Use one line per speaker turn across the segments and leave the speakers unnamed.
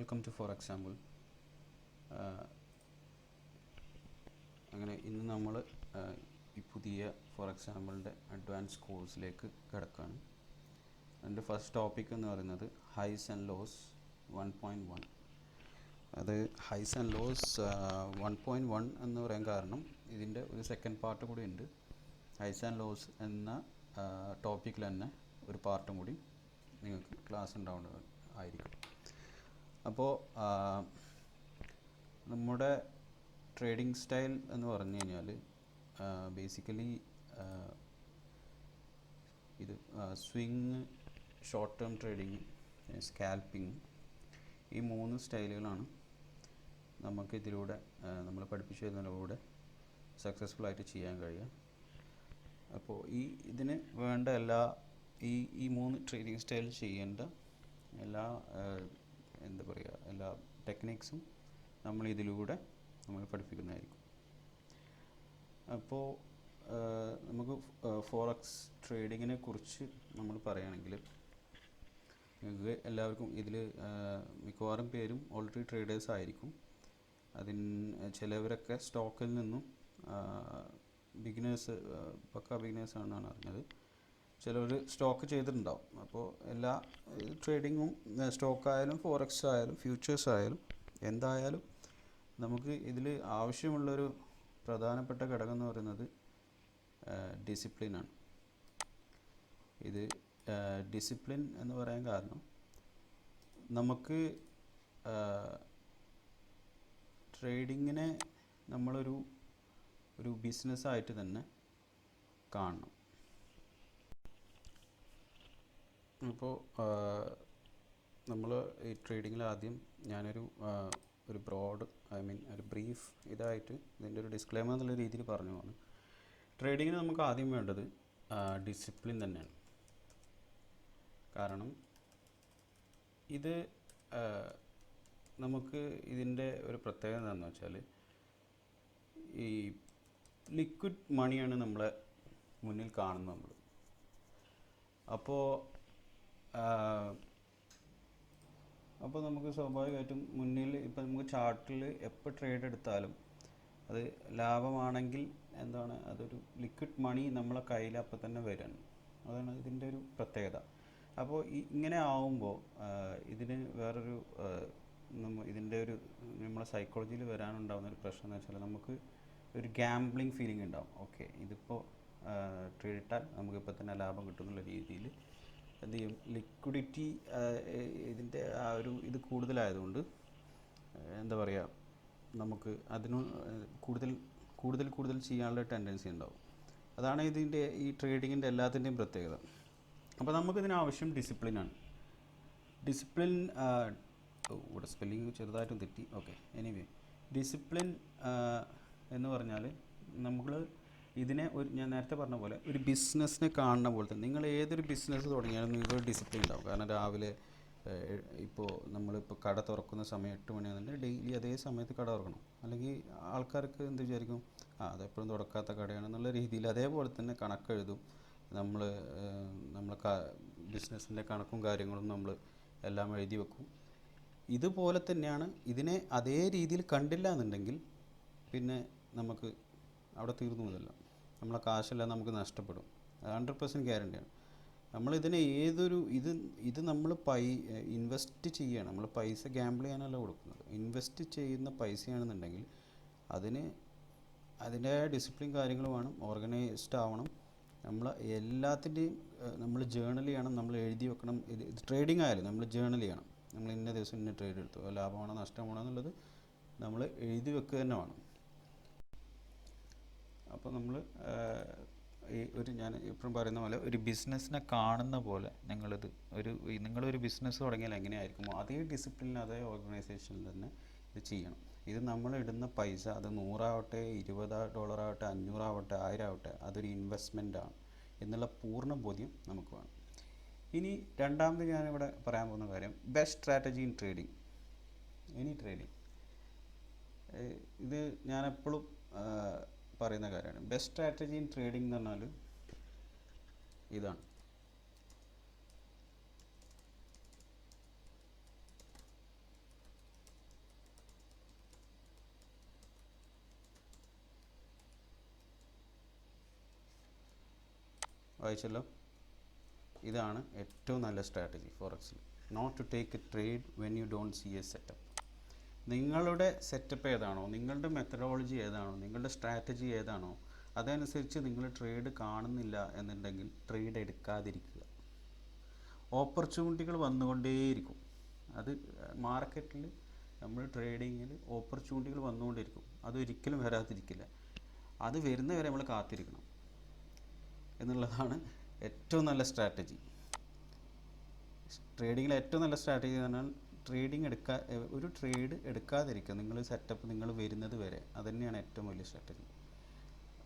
Welcome to for example. അങ്ങനെ ഇന്ന് നമ്മൾ ഈ പുതിയ ഫോർ എക്സാമ്പിളിൻ്റെ അഡ്വാൻസ് കോഴ്സിലേക്ക് കിടക്കുകയാണ്. അതിൻ്റെ ഫസ്റ്റ് ടോപ്പിക് എന്ന് പറയുന്നത് ഹൈസ് ആൻഡ് ലോസ് 1.1. അത് ഹൈസ് ആൻഡ് ലോസ് 1.1 എന്ന് പറയാൻ കാരണം ഇതിൻ്റെ ഒരു സെക്കൻഡ് പാർട്ട് കൂടി ഉണ്ട്. ഹൈസ് ആൻഡ് ലോസ് എന്ന ടോപ്പിക്കിൽ തന്നെ ഒരു പാർട്ടും കൂടി നിങ്ങൾക്ക് ക്ലാസ് ഉണ്ടാവേണ്ടത് ആയിരിക്കും. അപ്പോൾ നമ്മുടെ ട്രേഡിംഗ് സ്റ്റൈൽ എന്ന് പറഞ്ഞു കഴിഞ്ഞാൽ ബേസിക്കലി ഇത് swing, short term trading, scalping, ഈ 3 സ്റ്റൈലുകളാണ് നമുക്കിതിലൂടെ നമ്മൾ പഠിപ്പിച്ചു തരുന്നതിലൂടെ സക്സസ്ഫുള്ളായിട്ട് ചെയ്യാൻ കഴിയുക. അപ്പോൾ ഇതിന് വേണ്ട ഈ 3 ട്രേഡിംഗ് സ്റ്റൈൽ ചെയ്യേണ്ട എല്ലാ എല്ലാ ടെക്നിക്സും നമ്മൾ പഠിപ്പിക്കുന്നതായിരിക്കും. അപ്പോൾ നമുക്ക് ഫോറക്സ് ട്രേഡിങ്ങിനെ കുറിച്ച് നമ്മൾ പറയുകയാണെങ്കിൽ നിങ്ങൾക്ക് എല്ലാവർക്കും ഇതിൽ മിക്കവാറും പേരും ഓൾറെഡി ട്രേഡേഴ്സ് ആയിരിക്കും. ചിലവരൊക്കെ സ്റ്റോക്കിൽ നിന്നും പക്ക ബിഗിനേഴ്സാണെന്നാണ് അറിഞ്ഞത്. ചിലവർ സ്റ്റോക്ക് ചെയ്തിട്ടുണ്ടാവും. അപ്പോൾ എല്ലാ ട്രേഡിങ്ങും സ്റ്റോക്കായാലും ഫോറക്സ് ആയാലും ഫ്യൂച്ചേഴ്സ് ആയാലും എന്തായാലും നമുക്ക് ഇതിൽ ആവശ്യമുള്ളൊരു പ്രധാനപ്പെട്ട ഘടകം എന്ന് പറയുന്നത് ഡിസിപ്ലിനാണ്. ഇത് ഡിസിപ്ലിൻ എന്ന് പറയാൻ കാരണം നമുക്ക് ട്രേഡിങ്ങിനെ നമ്മളൊരു ബിസിനസ്സായിട്ട് തന്നെ കാണണം. അപ്പോൾ നമ്മൾ ഈ ട്രേഡിങ്ങിൽ ആദ്യം ഞാനൊരു ബ്രോഡ് ഒരു ബ്രീഫ് ഇതായിട്ട് ഇതിൻ്റെ ഒരു ഡിസ്ക്ലെയിമർ എന്നുള്ള രീതിയിൽ പറഞ്ഞു പോവാണ്. ട്രേഡിങ്ങിന് നമുക്ക് ആദ്യം വേണ്ടത് ഡിസിപ്ലിൻ തന്നെയാണ്. കാരണം ഇത് നമുക്ക് ഇതിൻ്റെ ഒരു പ്രത്യേകത എന്താണെന്ന് വെച്ചാൽ ഈ ലിക്വിഡ് മണിയാണ് നമ്മളെ മുന്നിൽ കാണുന്നത് നമ്മൾ. അപ്പോൾ നമുക്ക് സ്വാഭാവികമായിട്ടും മുന്നിൽ ഇപ്പം നമുക്ക് ചാർട്ടിൽ എപ്പോൾ ട്രേഡ് എടുത്താലും അത് ലാഭമാണെങ്കിൽ അതൊരു ലിക്വിഡ് മണി നമ്മളെ കയ്യിൽ അപ്പം തന്നെ വരികയാണ്. അതാണ് ഇതിൻ്റെ ഒരു പ്രത്യേകത. അപ്പോൾ ഇങ്ങനെ ആവുമ്പോൾ ഇതിന് വേറൊരു ഇതിൻ്റെ നമ്മളെ സൈക്കോളജിയിൽ വരാനുണ്ടാകുന്ന ഒരു പ്രശ്നം എന്ന് വെച്ചാൽ നമുക്ക് ഒരു ഗാംബ്ലിംഗ് ഫീലിംഗ് ഉണ്ടാവും. ഓക്കെ, ഇതിപ്പോൾ ട്രേഡ് ഇട്ടാൽ നമുക്കിപ്പോൾ തന്നെ ലാഭം കിട്ടുന്നുള്ള രീതിയിൽ എന്ത് ചെയ്യും, ലിക്വിഡിറ്റി ഇതിൻ്റെ ഇത് കൂടുതലായതുകൊണ്ട് നമുക്ക് അതിന് കൂടുതൽ ചെയ്യാനുള്ള ടെൻഡൻസി ഉണ്ടാവും. അതാണ് ഇതിൻ്റെ ഈ ട്രേഡിങ്ങിൻ്റെ എല്ലാത്തിൻ്റെയും പ്രത്യേകത. അപ്പോൾ നമുക്കിതിന് ആവശ്യം ഡിസിപ്ലിനാണ്. ഡിസിപ്ലിൻ ഇവിടെ സ്പെല്ലിങ് ചെറുതായിട്ടും തെറ്റി. ഓക്കെ, എനിവേ ഡിസിപ്ലിൻ എന്ന് പറഞ്ഞാൽ നമ്മൾ ഇതിനെ ഞാൻ നേരത്തെ പറഞ്ഞ പോലെ ഒരു ബിസിനസ്സിനെ കാണുന്ന പോലെ തന്നെ നിങ്ങൾ ഏതൊരു ബിസിനസ് തുടങ്ങിയാലും നിങ്ങൾക്ക് ഡിസിപ്ലിൻ ഉണ്ടാവും. കാരണം രാവിലെ ഇപ്പോൾ നമ്മളിപ്പോൾ കട തുറക്കുന്ന സമയം 8 മണിയാണെന്നുണ്ടെങ്കിൽ ഡെയിലി അതേ സമയത്ത് കട തുറക്കണം. അല്ലെങ്കിൽ ആൾക്കാർക്ക് എന്ത് വിചാരിക്കും, അതെപ്പോഴും തുറക്കാത്ത കടയാണെന്നുള്ള രീതിയിൽ അതേപോലെ തന്നെ കണക്കെഴുതും. നമ്മളെ ബിസിനസ്സിൻ്റെ കണക്കും കാര്യങ്ങളും നമ്മൾ എല്ലാം എഴുതി വെക്കും. ഇതുപോലെ തന്നെയാണ് ഇതിനെ അതേ രീതിയിൽ കണ്ടില്ല എന്നുണ്ടെങ്കിൽ പിന്നെ നമുക്ക് അവിടെ തീർന്നു പോയതല്ല, നമ്മളെ കാശെല്ലാം നമുക്ക് നഷ്ടപ്പെടും. 100% ഗ്യാരണ്ടിയാണ്. നമ്മളിതിനെ ഇത് നമ്മൾ ഇൻവെസ്റ്റ് ചെയ്യുകയാണ്. നമ്മൾ പൈസ ഗാംബിൾ ചെയ്യാനല്ല കൊടുക്കുന്നത്. ഇൻവെസ്റ്റ് ചെയ്യുന്ന പൈസയാണെന്നുണ്ടെങ്കിൽ അതിൻ്റെ ഡിസിപ്ലിൻ കാര്യങ്ങൾ വേണം, ഓർഗനൈസ്ഡ് ആവണം. നമ്മൾ എല്ലാത്തിൻ്റെയും നമ്മൾ ജേണൽ ചെയ്യണം, നമ്മൾ എഴുതി വെക്കണം. ഇത് ട്രേഡിംഗ് ആയാലും നമ്മൾ ജേണൽ ചെയ്യണം. നമ്മൾ ഇന്ന ദിവസം ഇന്ന ട്രേഡ് എടുത്തു, ലാഭമാണോ നഷ്ടമാണോ എന്നുള്ളത് നമ്മൾ എഴുതി വെക്കുക തന്നെ വേണം. അപ്പോൾ നമ്മൾ ഞാൻ ഇപ്പോഴും പറയുന്ന പോലെ ഒരു ബിസിനസ്സിനെ കാണുന്ന പോലെ നിങ്ങളൊരു ബിസിനസ് തുടങ്ങിയാൽ എങ്ങനെയായിരിക്കുമോ അതേ ഡിസിപ്ലിനിൽ അതേ ഓർഗനൈസേഷനിൽ തന്നെ ഇത് ചെയ്യണം. ഇത് നമ്മൾ ഇടുന്ന പൈസ അത് $100 $20 $500 1000 ആവട്ടെ, അതൊരു ഇൻവെസ്റ്റ്മെൻറ്റാണ് എന്നുള്ള പൂർണ്ണ ബോധ്യം നമുക്ക് വേണം. ഇനി രണ്ടാമത് ഞാനിവിടെ പറയാൻ പോകുന്ന കാര്യം best strategy in trading, any trading. ഇത് ഞാനെപ്പോഴും പറയുന്ന കാര്യമാണ്. ബെസ്റ്റ് സ്ട്രാറ്റജി ഇൻ ട്രേഡിംഗ് എന്ന് പറഞ്ഞാൽ ഇതാണ്. വായിച്ചല്ലോ. ഇതാണ് ഏറ്റവും നല്ല സ്ട്രാറ്റജി ഫോറക്സിൽ. Not to take a trade when you don't see a setup. നിങ്ങളുടെ സെറ്റപ്പ് ഏതാണോ, നിങ്ങളുടെ മെത്തഡോളജി ഏതാണോ, നിങ്ങളുടെ സ്ട്രാറ്റജി ഏതാണോ, അതനുസരിച്ച് നിങ്ങൾ ട്രേഡ് കാണുന്നില്ല എന്നുണ്ടെങ്കിൽ ട്രേഡ് എടുക്കാതിരിക്കുക. ഓപ്പർച്യൂണിറ്റികൾ വന്നുകൊണ്ടേയിരിക്കും. അത് മാർക്കറ്റിൽ നമ്മൾ ട്രേഡിങ്ങിൽ ഓപ്പർച്യൂണിറ്റികൾ വന്നുകൊണ്ടിരിക്കും. അതൊരിക്കലും വരാതിരിക്കില്ല. അത് വരുന്നവരെ നമ്മൾ കാത്തിരിക്കണം എന്നുള്ളതാണ് ഏറ്റവും നല്ല സ്ട്രാറ്റജി. ട്രേഡിങ്ങിൽ ഏറ്റവും നല്ല സ്ട്രാറ്റജി എന്ന് പറഞ്ഞാൽ ഒരു ട്രേഡ് എടുക്കാതിരിക്കുക. നിങ്ങൾ സെറ്റപ്പ് നിങ്ങൾ വരുന്നത് വരെ, അതുതന്നെയാണ് ഏറ്റവും വലിയ സ്ട്രാറ്റജി.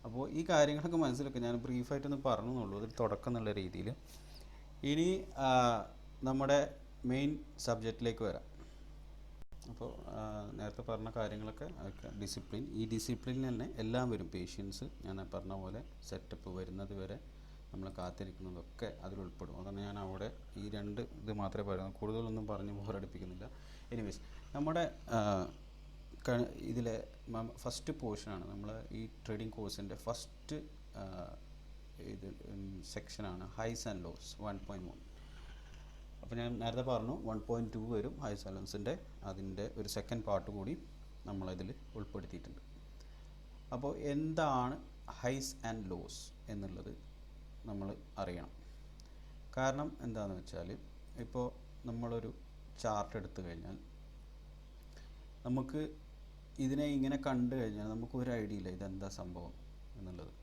അപ്പോൾ ഈ കാര്യങ്ങളൊക്കെ മനസ്സിലാക്കുക. ഞാൻ ബ്രീഫായിട്ടൊന്ന് പറഞ്ഞെന്നുള്ളൂ, ഒരു തുടക്കം എന്നുള്ള രീതിയിൽ. ഇനി നമ്മുടെ മെയിൻ സബ്ജക്റ്റിലേക്ക് വരാം. അപ്പോൾ നേരത്തെ പറഞ്ഞ കാര്യങ്ങളൊക്കെ ഡിസിപ്ലിൻ, ഈ ഡിസിപ്ലിനിൽ തന്നെ എല്ലാം വരും. പേഷ്യൻസ്, ഞാൻ പറഞ്ഞ പോലെ സെറ്റപ്പ് വരുന്നത് വരെ നമ്മൾ കാത്തിരിക്കുന്നതൊക്കെ അതിൽ ഉൾപ്പെടും. അതാണ് ഞാൻ അവിടെ ഈ 2 ഇത് മാത്രമേ പറയുന്നു, കൂടുതലൊന്നും പറഞ്ഞ് ബോറടിപ്പിക്കുന്നില്ല. എനിവേസ്, നമ്മുടെ ഇതിലെ ഫസ്റ്റ് പോർഷനാണ് നമ്മൾ ഈ ട്രേഡിംഗ് കോഴ്സിൻ്റെ ഫസ്റ്റ് ഇത് സെക്ഷനാണ് ഹൈസ് ആൻഡ് ലോസ് 1.1. അപ്പോൾ ഞാൻ നേരത്തെ പറഞ്ഞു 1.2 വരും ഹൈസ് ആൻഡ് ലോസിൻ്റെ. അതിൻ്റെ ഒരു സെക്കൻഡ് പാർട്ട് കൂടി നമ്മളതിൽ ഉൾപ്പെടുത്തിയിട്ടുണ്ട്. അപ്പോൾ എന്താണ് ഹൈസ് ആൻഡ് ലോസ് എന്നുള്ളത് നമ്മൾ അറിയണം. കാരണം എന്താണെന്ന് വെച്ചാൽ, ഇപ്പോൾ നമ്മളൊരു ചാർട്ട് എടുത്തു കഴിഞ്ഞാൽ നമുക്ക് ഇതിനെ ഇങ്ങനെ കണ്ടു കഴിഞ്ഞാൽ നമുക്കൊരു ഐഡിയ ഇല്ല ഇതെന്താ സംഭവം എന്നുള്ളത്.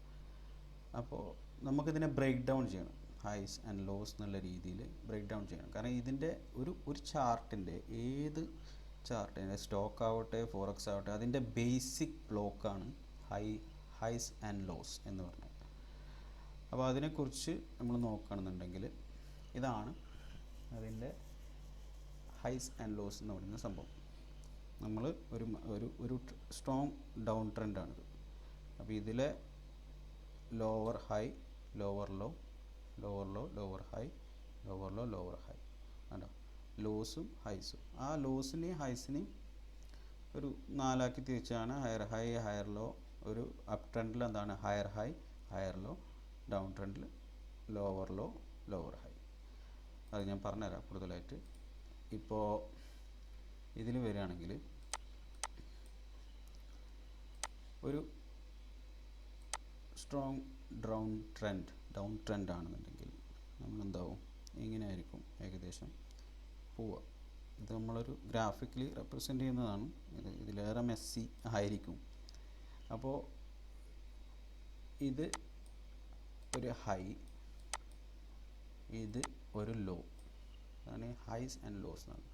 അപ്പോൾ നമുക്കിതിനെ ബ്രേക്ക് ഡൗൺ ചെയ്യണം. ഹൈസ് ആൻഡ് ലോസ് എന്നുള്ള രീതിയിൽ ബ്രേക്ക് ഡൗൺ ചെയ്യണം. കാരണം ഇതിൻ്റെ ഒരു ചാർട്ടിൻ്റെ, ഏത് ചാർട്ടിൻ്റെ, സ്റ്റോക്ക് ആവട്ടെ ഫോറക്സ് ആവട്ടെ, അതിൻ്റെ ബേസിക് ബ്ലോക്കാണ് ഹൈസ് ആൻഡ് ലോസ് എന്ന് പറഞ്ഞത്. അപ്പോൾ അതിനെക്കുറിച്ച് നമ്മൾ നോക്കുകയാണെന്നുണ്ടെങ്കിൽ ഇതാണ് അതിൻ്റെ ഹൈസ് ആൻഡ് ലോസ് എന്ന് പറയുന്ന സംഭവം. നമ്മൾ ഒരു സ്ട്രോങ് ഡൗൺ ട്രെൻഡാണിത്. അപ്പോൾ ഇതിലെ lower high, lower low, lower low, lower high, lower low, lower high, കണ്ടോ, ലോസും ഹൈസും. ആ ലോസിനെയും ഹൈസിനെയും ഒരു 4 ആക്കി തിരിച്ചാണ് ഹയർ ഹൈ, ഹയർ ലോ. ഒരു അപ്പ് ട്രെൻഡിൽ എന്താണ് higher high, higher low, down ട്രെൻഡിൽ ലോവർ ലോ, ലോവർ ഹൈ. അത് ഞാൻ പറഞ്ഞുതരാം കൂടുതലായിട്ട്. ഇപ്പോൾ ഇതിൽ വരികയാണെങ്കിൽ ഒരു സ്ട്രോങ് ഡൗൺ ട്രെൻഡ് ആണെന്നുണ്ടെങ്കിൽ നമ്മളെന്താവും, ഇങ്ങനെയായിരിക്കും ഏകദേശം പോവുക. ഇത് നമ്മളൊരു ഗ്രാഫിക്കലി റെപ്രസെൻ്റ് ചെയ്യുന്നതാണ്. ഇതിലേറെ മെസ്സി ആയിരിക്കും. അപ്പോൾ ഇത് ഒരു ഹൈ, ഇത് ഒരു ലോ. അതാണ് ഹൈസ് ആൻഡ് ലോസ് എന്നാണ്.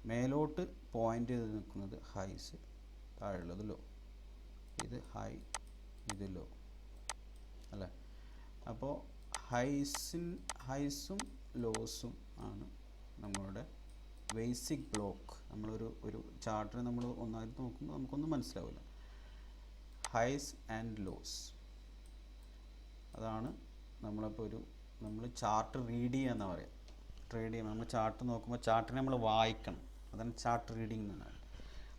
മേലോട്ട് പോയിൻ്റ് ചെയ്ത് നിൽക്കുന്നത് ഹൈസ്, താഴെയുള്ളത് ലോ. ഇത് ഹൈ, ഇത് ലോ അല്ലേ. അപ്പോൾ ഹൈസും ലോസും ആണ് നമ്മളുടെ ബേസിക് ബ്ലോക്ക്. ഒരു ചാർട്ടിനെ നമ്മൾ ഒന്നായിട്ട് നോക്കുമ്പോൾ നമുക്കൊന്നും മനസ്സിലാവില്ല. ഹൈസ് ആൻഡ് ലോസ്, അതാണ് നമ്മളിപ്പോൾ നമ്മൾ ചാർട്ട് റീഡ് ചെയ്യുക എന്നാണ് പറയുക. ട്രേഡ് ചെയ്യുമ്പോൾ നമ്മൾ ചാർട്ട് നോക്കുമ്പോൾ ചാർട്ടിനെ നമ്മൾ വായിക്കണം. അതാണ് ചാർട്ട് റീഡിംഗ് എന്ന് പറയുന്നത്.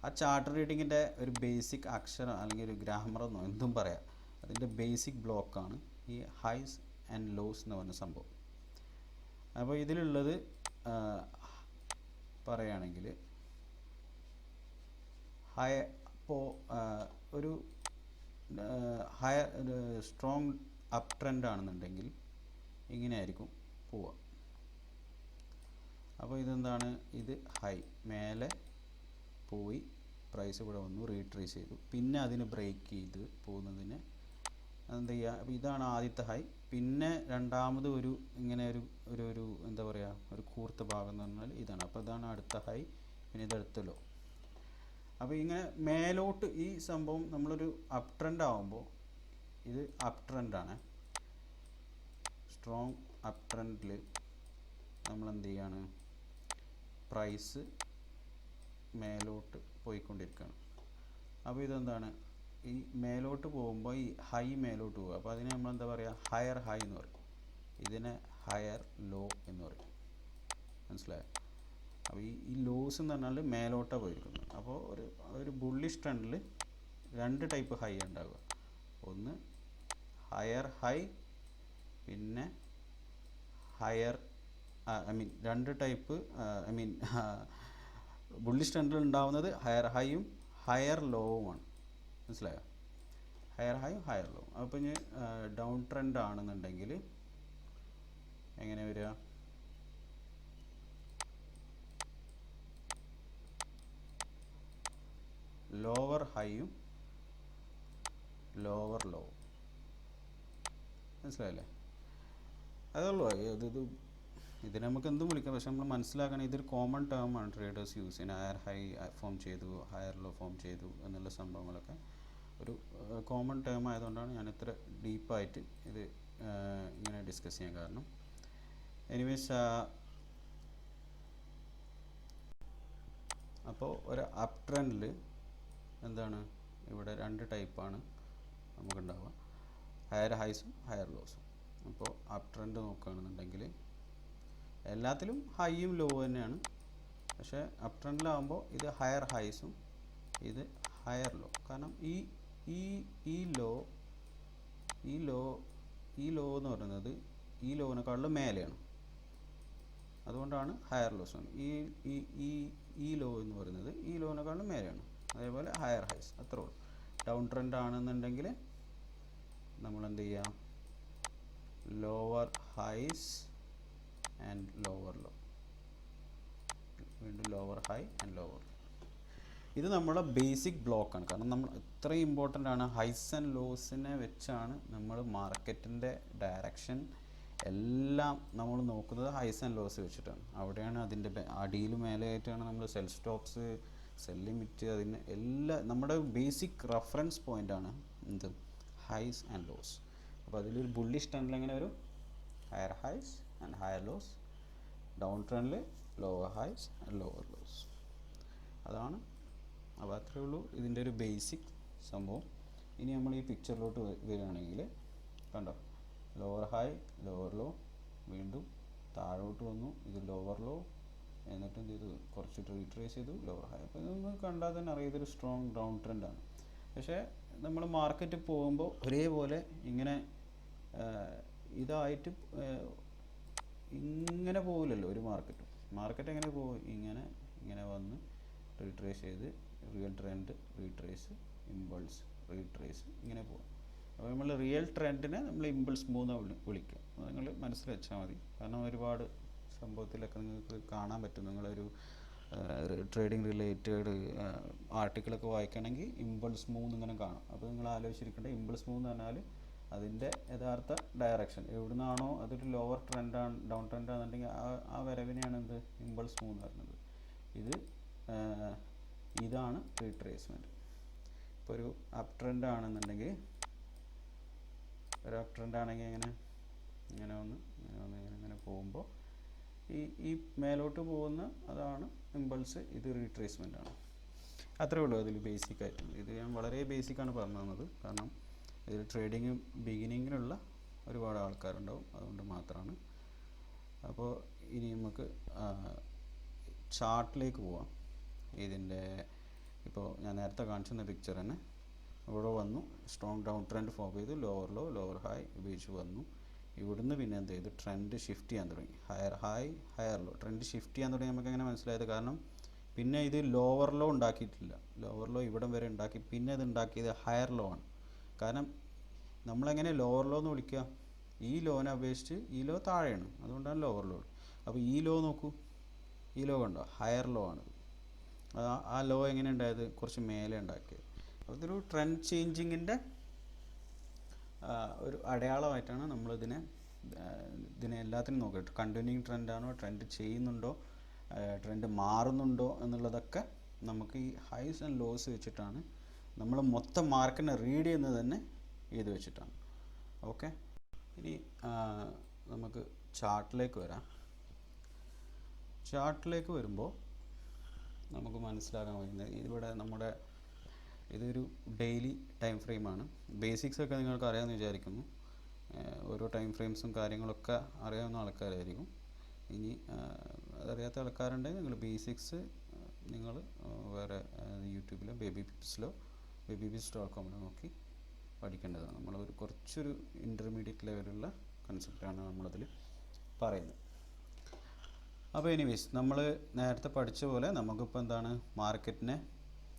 ആ ചാർട്ട് റീഡിങ്ങിൻ്റെ ഒരു ബേസിക് അക്ഷരം അല്ലെങ്കിൽ ഒരു ഗ്രാമറെന്നോ എന്തും പറയാം, അതിൻ്റെ ബേസിക് ബ്ലോക്കാണ് ഈ ഹൈസ് ആൻഡ് ലോസ് എന്ന് പറഞ്ഞ സംഭവം. അപ്പോൾ ഇതിലുള്ളത് പറയുകയാണെങ്കിൽ ഒരു സ്ട്രോങ് അപ്പ് ട്രെൻഡ് ആണെന്നുണ്ടെങ്കിൽ ഇങ്ങനെയായിരിക്കും പോവുക. അപ്പോൾ ഇതെന്താണ്, ഇത് ഹൈ, മേലെ പോയി പ്രൈസ് ഇവിടെ വന്നു, റീട്രേസ് ചെയ്തു, പിന്നെ അതിന് ബ്രേക്ക് ചെയ്ത് പോകുന്നതിന് എന്ത് ചെയ്യുക. അപ്പോൾ ഇതാണ് ആദ്യത്തെ ഹൈ. പിന്നെ രണ്ടാമത് ഇങ്ങനെ ഒരു എന്താ പറയുക, ഒരു കൂർത്ത ഭാഗം എന്ന് പറഞ്ഞാൽ ഇതാണ്. അപ്പോൾ ഇതാണ് അടുത്ത ഹൈ, പിന്നെ ഇതെടുത്ത ലോ. അപ്പോൾ ഇങ്ങനെ മേലോട്ട് ഈ സംഭവം നമ്മളൊരു അപ്പ് ട്രെൻഡ് ആകുമ്പോൾ, ഇത് അപ്പ് ട്രെൻഡാണ്, സ്ട്രോങ് അപ്പ് ട്രെൻഡിൽ നമ്മൾ എന്ത് ചെയ്യാണ്, പ്രൈസ് മേലോട്ട് പോയിക്കൊണ്ടിരിക്കുകയാണ്. അപ്പോൾ ഇതെന്താണ്, ഈ മേലോട്ട് പോകുമ്പോൾ ഈ ഹൈ മേലോട്ട് പോകുക. അപ്പോൾ അതിനെ നമ്മൾ എന്താ പറയുക, ഹയർ ഹൈ എന്ന് പറയും. ഇതിനെ ഹയർ ലോ എന്ന് പറയും. മനസ്സിലായോ? അപ്പോൾ ഈ ലോസ് എന്ന് പറഞ്ഞാൽ മേലോട്ടാണ് പോയിരിക്കുന്നത്. അപ്പോൾ ഒരു ബുള്ളിഷ് ട്രെൻഡിൽ 2 ടൈപ്പ് ഹൈ ഉണ്ടാവുക. ഒന്ന് ഹയർ ഹൈ, പിന്നെ ഹയർ രണ്ട് ടൈപ്പ് ബുള്ളിഷ് ട്രെൻഡിൽ ഉണ്ടാവുന്നത് ഹയർ ഹൈയും ഹയർ ലോവുമാണ്. മനസ്സിലായോ? ഹയർ ഹൈയും ഹയർ ലോവും. അപ്പോൾ ഇനി ഡൗൺ ട്രെൻഡ് ആണെന്നുണ്ടെങ്കിൽ എങ്ങനെ വരിക? ലോവർ ഹൈയും ലോവർ ലോവും. മനസ്സിലായില്ലേ? അതുള്ളൂ. ഇതിനെ നമുക്ക് എന്തും വിളിക്കാം, പക്ഷെ നമ്മൾ മനസ്സിലാക്കണം ഇതൊരു കോമൺ ടേമാണ് ട്രേഡേഴ്സ് യൂസ് ചെയ്യുന്നത്. ഹയർ ഹൈ ഫോം ചെയ്തു, ഹയർ ലോ ഫോം ചെയ്തു എന്നുള്ള സംഭവങ്ങളൊക്കെ ഒരു കോമൺ ടേം ആയതുകൊണ്ടാണ് ഞാൻ ഇത്ര ഡീപ്പായിട്ട് ഇത് ഇങ്ങനെ ഡിസ്കസ് ചെയ്യാൻ കാരണം. എനിവേസ്, അപ്പോൾ ഒരു അപ് ട്രെൻഡിൽ എന്താണ്, ഇവിടെ രണ്ട് ടൈപ്പാണ് നമുക്കുണ്ടാവുക, ഹയർ ഹൈസും ഹയർ ലോസും. അപ്പോൾ അപ് ട്രെൻഡ് നോക്കുകയാണെന്നുണ്ടെങ്കിൽ എല്ലാത്തിലും ഹൈയും ലോ തന്നെയാണ്, പക്ഷേ അപ് ട്രെൻഡിലാകുമ്പോൾ ഇത് ഹയർ ഹൈസും ഇത് ഹയർ ലോ. കാരണം ഈ ലോ എന്ന് പറയുന്നത് ഈ ലോവിനെക്കാളും മേലെയാണ്, അതുകൊണ്ടാണ് ഹയർ ലോസ്. ഈ ലോ എന്ന് പറയുന്നത് ഈ ലോവിനെക്കാളും മേലെയാണ്, അതേപോലെ ഹയർ ഹൈസ്. അത്രേ ഉള്ളൂ. ഡൗൺ ട്രെൻഡ് ആണെന്നുണ്ടെങ്കിൽ നമ്മൾ എന്ത് ചെയ്യാം? Lower highs and lower low, വീണ്ടും lower high and lower low. ഇത് നമ്മുടെ ബേസിക് ബ്ലോക്കാണ്. കാരണം നമ്മൾ ഇത്രയും ഇമ്പോർട്ടൻ്റ് ആണ്. ഹൈസ് ആൻഡ് ലോസിനെ വെച്ചാണ് നമ്മൾ മാർക്കറ്റിൻ്റെ ഡയറക്ഷൻ എല്ലാം നമ്മൾ നോക്കുന്നത്. ഹൈസ് ആൻഡ് ലോസ് വെച്ചിട്ടാണ്. അവിടെയാണ് അതിൻ്റെ അടിയിൽ മേലെയായിട്ടാണ് നമ്മൾ സെൽ സ്റ്റോപ്സ്, സെൽ ലിമിറ്റ്, അതിന് എല്ലാ നമ്മുടെ ബേസിക് റെഫറൻസ് പോയിൻ്റാണ് എന്ത്? Highs and lows. അപ്പോൾ അതിലൊരു ബുള്ളിഷ് ട്രെൻഡിൽ എങ്ങനെ വരും? Higher highs and higher lows. Down ട്രെൻഡിൽ lower highs and lower lows. അതാണ്. അപ്പോൾ അത്രയേ ഉള്ളൂ ഇതിൻ്റെ ഒരു ബേസിക് സംഭവം. ഇനി നമ്മൾ ഈ പിക്ചറിലോട്ട് വരികയാണെങ്കിൽ കണ്ടോ, ലോവർ ഹൈ ലോവർ ലോ, വീണ്ടും താഴോട്ട് വന്നു, ഇത് ലോവർ ലോ, എന്നിട്ട് എന്ത് ചെയ്തു? കുറച്ചിട്ട് റീട്രേസ് ചെയ്തു, ലോവർ ഹൈ. അപ്പോൾ നമുക്ക് കണ്ടാൽ തന്നെ അറിയാം ഇതൊരു സ്ട്രോങ് ഡൗൺ ട്രെൻഡാണ്. പക്ഷേ നമ്മൾ മാർക്കറ്റ് പോകുമ്പോൾ ഒരേപോലെ ഇങ്ങനെ ഇതായിട്ട് ഇങ്ങനെ പോകില്ലല്ലോ ഒരു മാർക്കറ്റ് എങ്ങനെ പോകും? ഇങ്ങനെ വന്ന് റീട്രേസ് ചെയ്ത് real trend, retrace, impulse, retrace, ഇങ്ങനെ പോകും. അപ്പോൾ നമ്മൾ റിയൽ ട്രെൻഡിനെ നമ്മൾ ഇമ്പൾസ് മൂന്ന് വിളിക്കുക. നിങ്ങൾ മനസ്സിൽ വെച്ചാൽ മതി. കാരണം ഒരുപാട് സംഭവത്തിലൊക്കെ നിങ്ങൾക്ക് കാണാൻ പറ്റും. നിങ്ങളൊരു ട്രേഡിംഗ് റിലേറ്റഡ് ആർട്ടിക്കിളൊക്കെ വായിക്കുകയാണെങ്കിൽ ഇമ്പൾസ് മൂന്ന് ഇങ്ങനെ കാണും. അപ്പോൾ നിങ്ങൾ ആലോചിച്ചിരിക്കേണ്ട ഇമ്പൾസ് മൂന്ന് പറഞ്ഞാൽ അതിൻ്റെ യഥാർത്ഥ ഡയറക്ഷൻ എവിടെ നിന്നാണോ, അതൊരു ലോവർ ട്രെൻഡാണ്, ഡൗൺ ട്രെൻഡാണെന്നുണ്ടെങ്കിൽ ആ വരവിനെയാണ് എന്ത്? ഇമ്പൾസ് മൂന്ന് പറയുന്നത്. ഇതാണ് റീട്രേസ്മെൻറ്റ്. ഇപ്പോൾ ഒരു അപ് ട്രെൻഡ് ആണെന്നുണ്ടെങ്കിൽ ഇങ്ങനെ വന്ന് ഇങ്ങനെ പോകുമ്പോൾ ഈ മേലോട്ട് പോകുന്ന അതാണ് ഇമ്പൾസ്, ഇത് റീട്രേസ്മെൻ്റ് ആണ്. അത്രേ ഉള്ളൂ അതിൽ ബേസിക്കായിട്ട്. ഇത് ഞാൻ വളരെ ബേസിക്കാണ് പറഞ്ഞു തന്നത്. കാരണം ഇതിൽ ട്രേഡിങ് ബിഗിനിങ്ങിനുള്ള ഒരുപാട് ആൾക്കാരുണ്ടാവും, അതുകൊണ്ട് മാത്രമാണ്. അപ്പോൾ ഇനി നമുക്ക് ചാർട്ടിലേക്ക് പോവാം. ഇതിൻ്റെ ഇപ്പോൾ ഞാൻ നേരത്തെ കാണിച്ചിരുന്ന പിക്ചർ തന്നെ ഇവിടെ വന്നു, സ്ട്രോങ് ഡൗൺ ട്രെൻഡ് ഫോം ചെയ്തു, ലോവർ ലോ, ലോവർ ഹൈ ഉപയോഗിച്ച് വന്നു. ഇവിടുന്ന് പിന്നെ എന്ത് ചെയ്തു? ട്രെൻഡ് ഷിഫ്റ്റ് ചെയ്യാൻ തുടങ്ങി. Higher high, higher low, trend shift ചെയ്യാൻ തുടങ്ങി. നമുക്ക് എങ്ങനെ മനസ്സിലായത്? കാരണം പിന്നെ ഇത് ലോവർ ലോ ഉണ്ടാക്കിയിട്ടില്ല. ലോവർ ലോ ഇവിടം വരെ ഉണ്ടാക്കി, പിന്നെ ഇത് ഉണ്ടാക്കിയത് ഹയർ ലോ ആണ്. കാരണം നമ്മളെങ്ങനെ ലോവർ ലോ എന്ന് വിളിക്കുക? ഈ ലോനെ അപേക്ഷിച്ച് ഈ ലോ താഴെയാണ്, അതുകൊണ്ടാണ് ലോവർ ലോ. അപ്പോൾ ഈ ലോ നോക്കൂ, ഈ ലോ കണ്ടോ? ഹയർ ലോ ആണ്. ആ ലോ എങ്ങനെ ഉണ്ടായത്? കുറച്ച് മേലെ ഉണ്ടാക്കിയത്. അപ്പോൾ ഇതൊരു ട്രെൻഡ് ചേഞ്ചിങ്ങിൻ്റെ ഒരു അടയാളമായിട്ടാണ് നമ്മളിതിനെ എല്ലാത്തിനും നോക്കിയിട്ട്. കണ്ടിന്യൂയിങ് ട്രെൻഡാണോ, ട്രെൻഡ് ചെയ്യുന്നുണ്ടോ, ട്രെൻഡ് മാറുന്നുണ്ടോ എന്നുള്ളതൊക്കെ നമുക്ക് ഈ ഹൈസ് ആൻഡ് ലോസ് വെച്ചിട്ടാണ് നമ്മൾ മൊത്തം മാർക്കറ്റിനെ റീഡ് ചെയ്യുന്നത് തന്നെ ഇത് വെച്ചിട്ടാണ്. ഓക്കെ, ഇനി നമുക്ക് ചാർട്ടിലേക്ക് വരാം. ചാർട്ടിലേക്ക് വരുമ്പോൾ നമുക്ക് മനസ്സിലാക്കാൻ കഴിയുന്നത് ഇവിടെ ഇതൊരു ഡെയിലി ടൈം ഫ്രെയിമാണ്. ബേസിക്സൊക്കെ നിങ്ങൾക്ക് അറിയാമെന്ന് വിചാരിക്കുന്നു. ഓരോ ടൈം ഫ്രെയിംസും കാര്യങ്ങളൊക്കെ അറിയാവുന്ന ആൾക്കാരായിരിക്കും. ഇനി അതറിയാത്ത ആൾക്കാരുണ്ടെങ്കിൽ നിങ്ങൾ ബേസിക്സ് നിങ്ങൾ വേറെ യൂട്യൂബിലോ babypips.com നോക്കി പഠിക്കേണ്ടതാണ്. നമ്മളൊരു കുറച്ചൊരു ഇൻ്റർമീഡിയറ്റ് ലെവലുള്ള കൺസെപ്റ്റാണ് നമ്മളതിൽ പറയുന്നത്. അപ്പോൾ എനിവേസ് നമ്മൾ നേരത്തെ പഠിച്ച പോലെ നമുക്കിപ്പോൾ എന്താണ് മാർക്കറ്റിനെ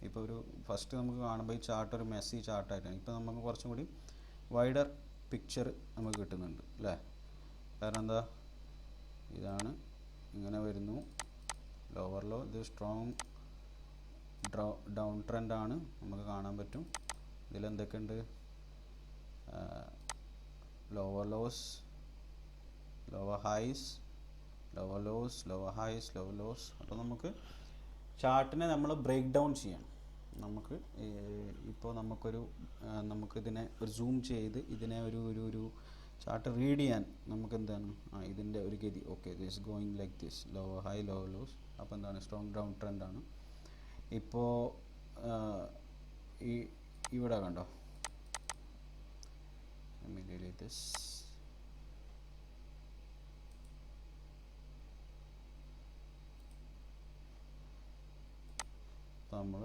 ഇപ്പോൾ ഒരു ഫസ്റ്റ് നമുക്ക് കാണുമ്പോൾ ഈ ചാർട്ട് ഒരു മെസ്സി ചാർട്ടായിട്ടാണ്. ഇപ്പോൾ നമുക്ക് കുറച്ചും കൂടി വൈഡർ പിക്ചർ നമുക്ക് കിട്ടുന്നുണ്ട് അല്ലേ? കാരണം എന്താ, ഇതാണ് ഇങ്ങനെ വരുന്നു ലോവർ ലോ, ഇത് സ്ട്രോങ് ഡൗൺ ട്രെൻഡാണ് നമുക്ക് കാണാൻ പറ്റും. ഇതിലെന്തൊക്കെയുണ്ട്, ലോവർ ലോസ്, ലോവർ ഹൈസ്, ലോവർ ലോസ്, ലോവർ ഹൈസ്, ലോവർ ലോസ്. അപ്പോൾ നമുക്ക് ചാർട്ടിനെ നമ്മൾ ബ്രേക്ക് ഡൗൺ ചെയ്യണം. നമുക്ക് ഇപ്പോൾ നമുക്കിതിനെ ഒരു സൂം ചെയ്ത് ഇതിനെ ഒരു ചാർട്ട് റീഡ് ചെയ്യാൻ നമുക്ക് എന്താണ് ഇതിൻ്റെ ഒരു ഗതി. Okay, this going like this, lower high lower loss. അപ്പോൾ എന്താണ് സ്ട്രോങ് ഡൗൺ ട്രെൻഡാണ്. ഇപ്പോൾ ഇവിടെ കണ്ടോ, ദിസ് നമ്മൾ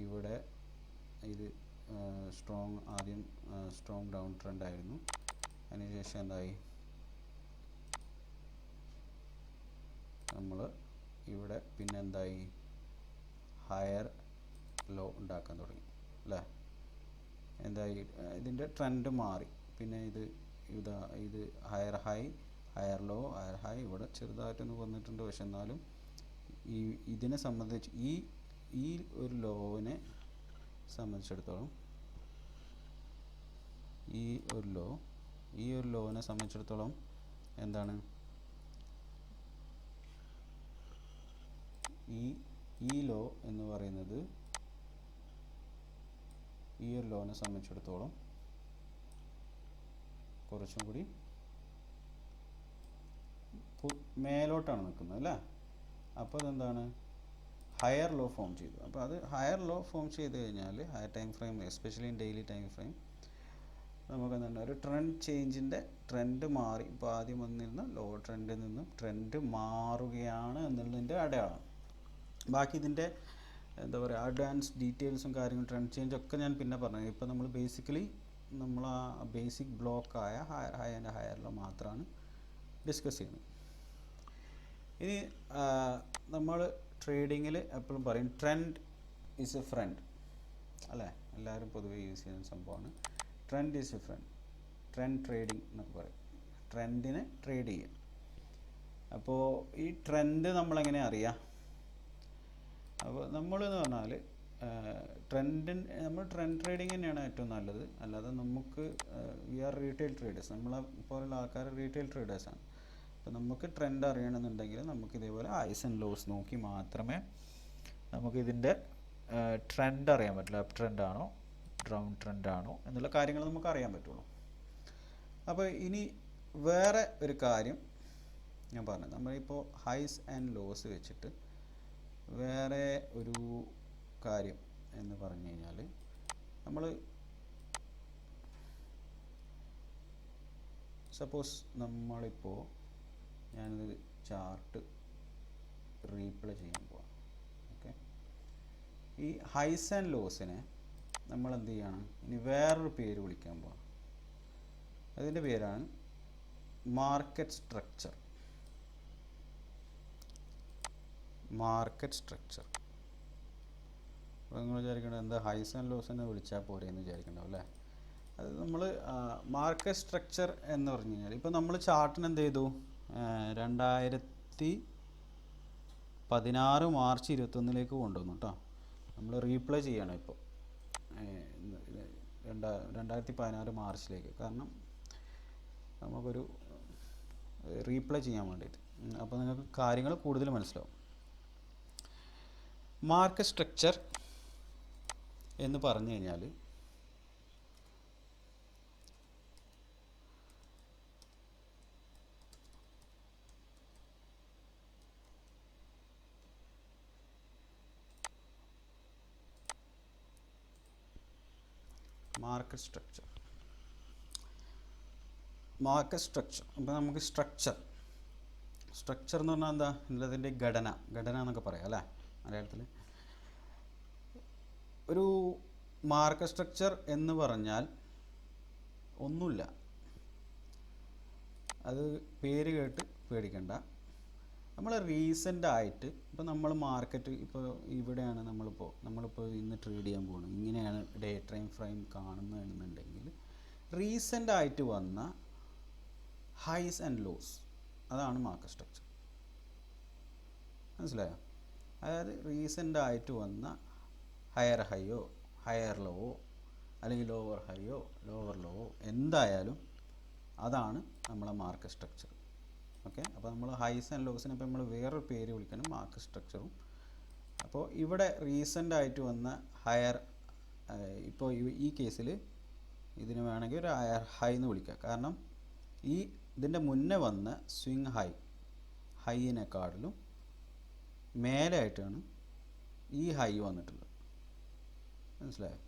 ഇവിടെ ഇത് ആദ്യം സ്ട്രോങ് ഡൗൺ ട്രെൻഡ് ആയിരുന്നു. അതിനുശേഷം എന്തായി, നമ്മൾ ഇവിടെ പിന്നെ എന്തായി ഹയർ ലോ ഉണ്ടാക്കാൻ തുടങ്ങി അല്ലേ? എന്തായി, ഇതിൻ്റെ ട്രെൻഡ് മാറി. പിന്നെ ഇത് higher high, higher low, higher high. ഇവിടെ ചെറുതായിട്ടൊന്ന് വന്നിട്ടുണ്ട്. പക്ഷെ എന്നാലും ഇതിനെ സംബന്ധിച്ച് ഈ ഒരു ലോവിനെ സംബന്ധിച്ചിടത്തോളം ഈ ഒരു ലോവിനെ സംബന്ധിച്ചിടത്തോളം എന്താണ്, ഈ ലോ എന്ന് പറയുന്നത് ഈ ഒരു ലോവിനെ സംബന്ധിച്ചിടത്തോളം കുറച്ചും കൂടി മേലോട്ടാണ് നിൽക്കുന്നത് അല്ലേ? അപ്പോൾ അതെന്താണ്, ഹയർ ലോ ഫോം ചെയ്തു. അപ്പോൾ അത് ഹയർ ലോ ഫോം ചെയ്ത് കഴിഞ്ഞാൽ higher time frame, especially in daily time frame, നമുക്ക് എന്താണ് ഒരു ട്രെൻഡ് ചേഞ്ചിൻ്റെ ട്രെൻഡ് മാറി. ഇപ്പോൾ ആദ്യം വന്നിരുന്ന ലോ ട്രെൻഡിൽ നിന്നും ട്രെൻഡ് മാറുകയാണ് എന്നുള്ളതിൻ്റെ അടയാളം. ബാക്കി ഇതിൻ്റെ എന്താ പറയുക അഡ്വാൻസ് ഡീറ്റെയിൽസും കാര്യങ്ങളും ട്രെൻഡ് ചേഞ്ച് ഒക്കെ ഞാൻ പിന്നെ പറഞ്ഞു. ഇപ്പോൾ നമ്മൾ ബേസിക്കലി നമ്മൾ ആ ബേസിക് ബ്ലോക്കായ higher high and higher low മാത്രമാണ് ഡിസ്കസ് ചെയ്യുന്നത്. ഇനി നമ്മൾ ട്രേഡിങ്ങിൽ എപ്പോഴും പറയും ട്രെൻഡ് ഈസ് എ ഫ്രണ്ട് അല്ലേ? എല്ലാവരും പൊതുവെ യൂസ് ചെയ്യുന്ന സംഭവമാണ് trend is a friend. Trend trading എന്നൊക്കെ പറയും. ട്രെൻഡിനെ ട്രേഡ് ചെയ്യുക. അപ്പോൾ ഈ ട്രെൻഡ് നമ്മളെങ്ങനെ അറിയാം? അപ്പോൾ നമ്മളെന്ന് പറഞ്ഞാൽ നമ്മൾ ട്രെൻഡ് ട്രേഡിങ് തന്നെയാണ് ഏറ്റവും നല്ലത്. അല്ലാതെ നമുക്ക് വി ആർ റീറ്റെയിൽ ട്രേഡേഴ്സ്, നമ്മളെ പോലുള്ള ആൾക്കാർ റീറ്റെയിൽ ട്രേഡേഴ്സാണ്. അപ്പോൾ നമുക്ക് ട്രെൻഡ് അറിയണമെന്നുണ്ടെങ്കിൽ നമുക്ക് ഇതേപോലെ ഹൈസ് ആൻഡ് ലോസ് നോക്കി മാത്രമേ നമുക്കിതിൻ്റെ ട്രെൻഡ് അറിയാൻ പറ്റുള്ളൂ. അപ്പ് ട്രെൻഡ് ആണോ ഡൗൺ ട്രെൻഡ് ആണോ എന്നുള്ള കാര്യങ്ങൾ നമുക്ക് അറിയാൻ പറ്റുള്ളൂ. അപ്പോൾ ഇനി വേറെ ഒരു കാര്യം ഞാൻ പറഞ്ഞു, നമ്മളിപ്പോൾ ഹൈസ് ആൻഡ് ലോസ് വെച്ചിട്ട് വേറെ ഒരു കാര്യം എന്ന് പറഞ്ഞു കഴിഞ്ഞാൽ, നമ്മൾ സപ്പോസ് നമ്മളിപ്പോൾ ഞാനൊരു ചാർട്ട് റീപ്ലേ ചെയ്യാൻ പോവാം. ഓക്കെ, ഈ ഹൈസ് ആൻഡ് ലോസിനെ നമ്മൾ എന്ത് ചെയ്യാണ്, ഇനി വേറൊരു പേര് വിളിക്കാൻ പോവാം. അതിൻ്റെ പേരാണ് മാർക്കറ്റ് സ്ട്രക്ചർ. Market structure. അപ്പോൾ നിങ്ങൾ വിചാരിക്കേണ്ടത് എന്താ ഹൈസ് ആൻഡ് ലോസിനെ വിളിച്ചാൽ പോരെ എന്ന് വിചാരിക്കണ്ടാവും അല്ലേ? അത് നമ്മൾ മാർക്കറ്റ് സ്ട്രക്ചർ എന്ന് പറഞ്ഞു കഴിഞ്ഞാൽ, ഇപ്പോൾ നമ്മൾ ചാർട്ടിന് എന്ത് ചെയ്തു, 2016 മാർച്ച് 21 കൊണ്ടുവന്നു കേട്ടോ. നമ്മൾ റീപ്ലേ ചെയ്യണം ഇപ്പോൾ 2016 മാർച്ചിലേക്ക്. കാരണം നമുക്കൊരു റീപ്ലേ ചെയ്യാൻ വേണ്ടിയിട്ട്. അപ്പോൾ നിങ്ങൾക്ക് കാര്യങ്ങൾ കൂടുതൽ മനസ്സിലാവും. മാർക്കറ്റ് സ്ട്രക്ചർ എന്ന് പറഞ്ഞു കഴിഞ്ഞാൽ മാർക്കറ്റ് സ്ട്രക്ചർ അപ്പോൾ നമുക്ക് സ്ട്രക്ചർ എന്ന് പറഞ്ഞാൽ എന്താ, ഇതിൻ്റെ ഘടന എന്നൊക്കെ പറയാം അല്ലേ മലയാളത്തിൽ. ഒരു മാർക്കറ്റ് സ്ട്രക്ചർ എന്ന് പറഞ്ഞാൽ ഒന്നുമില്ല, അത് പേര് കേട്ട് പേടിക്കണ്ട. നമ്മൾ റീസെൻ്റ് ആയിട്ട് ഇപ്പോൾ നമ്മൾ മാർക്കറ്റ് ഇപ്പോൾ ഇവിടെയാണ് നമ്മളിപ്പോൾ ഇന്ന് ട്രേഡ് ചെയ്യാൻ പോകുന്നത്, ഇങ്ങനെയാണ് ഡേ ഫ്രെയിം കാണുന്നതെന്നുണ്ടെങ്കിൽ റീസെൻ്റ് ആയിട്ട് വന്ന ഹൈസ് ആൻഡ് ലോസ് അതാണ് മാർക്കറ്റ് സ്ട്രക്ചർ. മനസ്സിലായോ? അതായത് റീസെൻ്റ് ആയിട്ട് വന്ന ഹയർ ഹൈയോ ഹയർ ലോവോ അല്ലെങ്കിൽ ലോവർ ഹൈയോ ലോവർ ലോവോ എന്തായാലും അതാണ് നമ്മളെ മാർക്കറ്റ് സ്ട്രക്ചർ. ഓക്കെ, അപ്പോൾ നമ്മൾ ഹൈസ് ആൻഡ് ലോസിനെ ഇപ്പോൾ നമ്മൾ വേറൊരു പേര് വിളിക്കണം മാർക്കറ്റ് സ്ട്രക്ചറും. അപ്പോൾ ഇവിടെ റീസെൻ്റ് ആയിട്ട് വന്ന ഹയർ, ഇപ്പോൾ ഈ കേസിൽ ഇതിന് വേണമെങ്കിൽ ഒരു ഹയർ ഹൈ എന്ന് വിളിക്കാം. കാരണം ഇതിൻ്റെ മുന്നേ വന്ന സ്വിങ് ഹൈയിനെക്കാട്ടിലും മേലെ ആയിട്ടാണ് ഈ ഹൈ വന്നിട്ടുള്ളത്. മനസ്സിലായോ?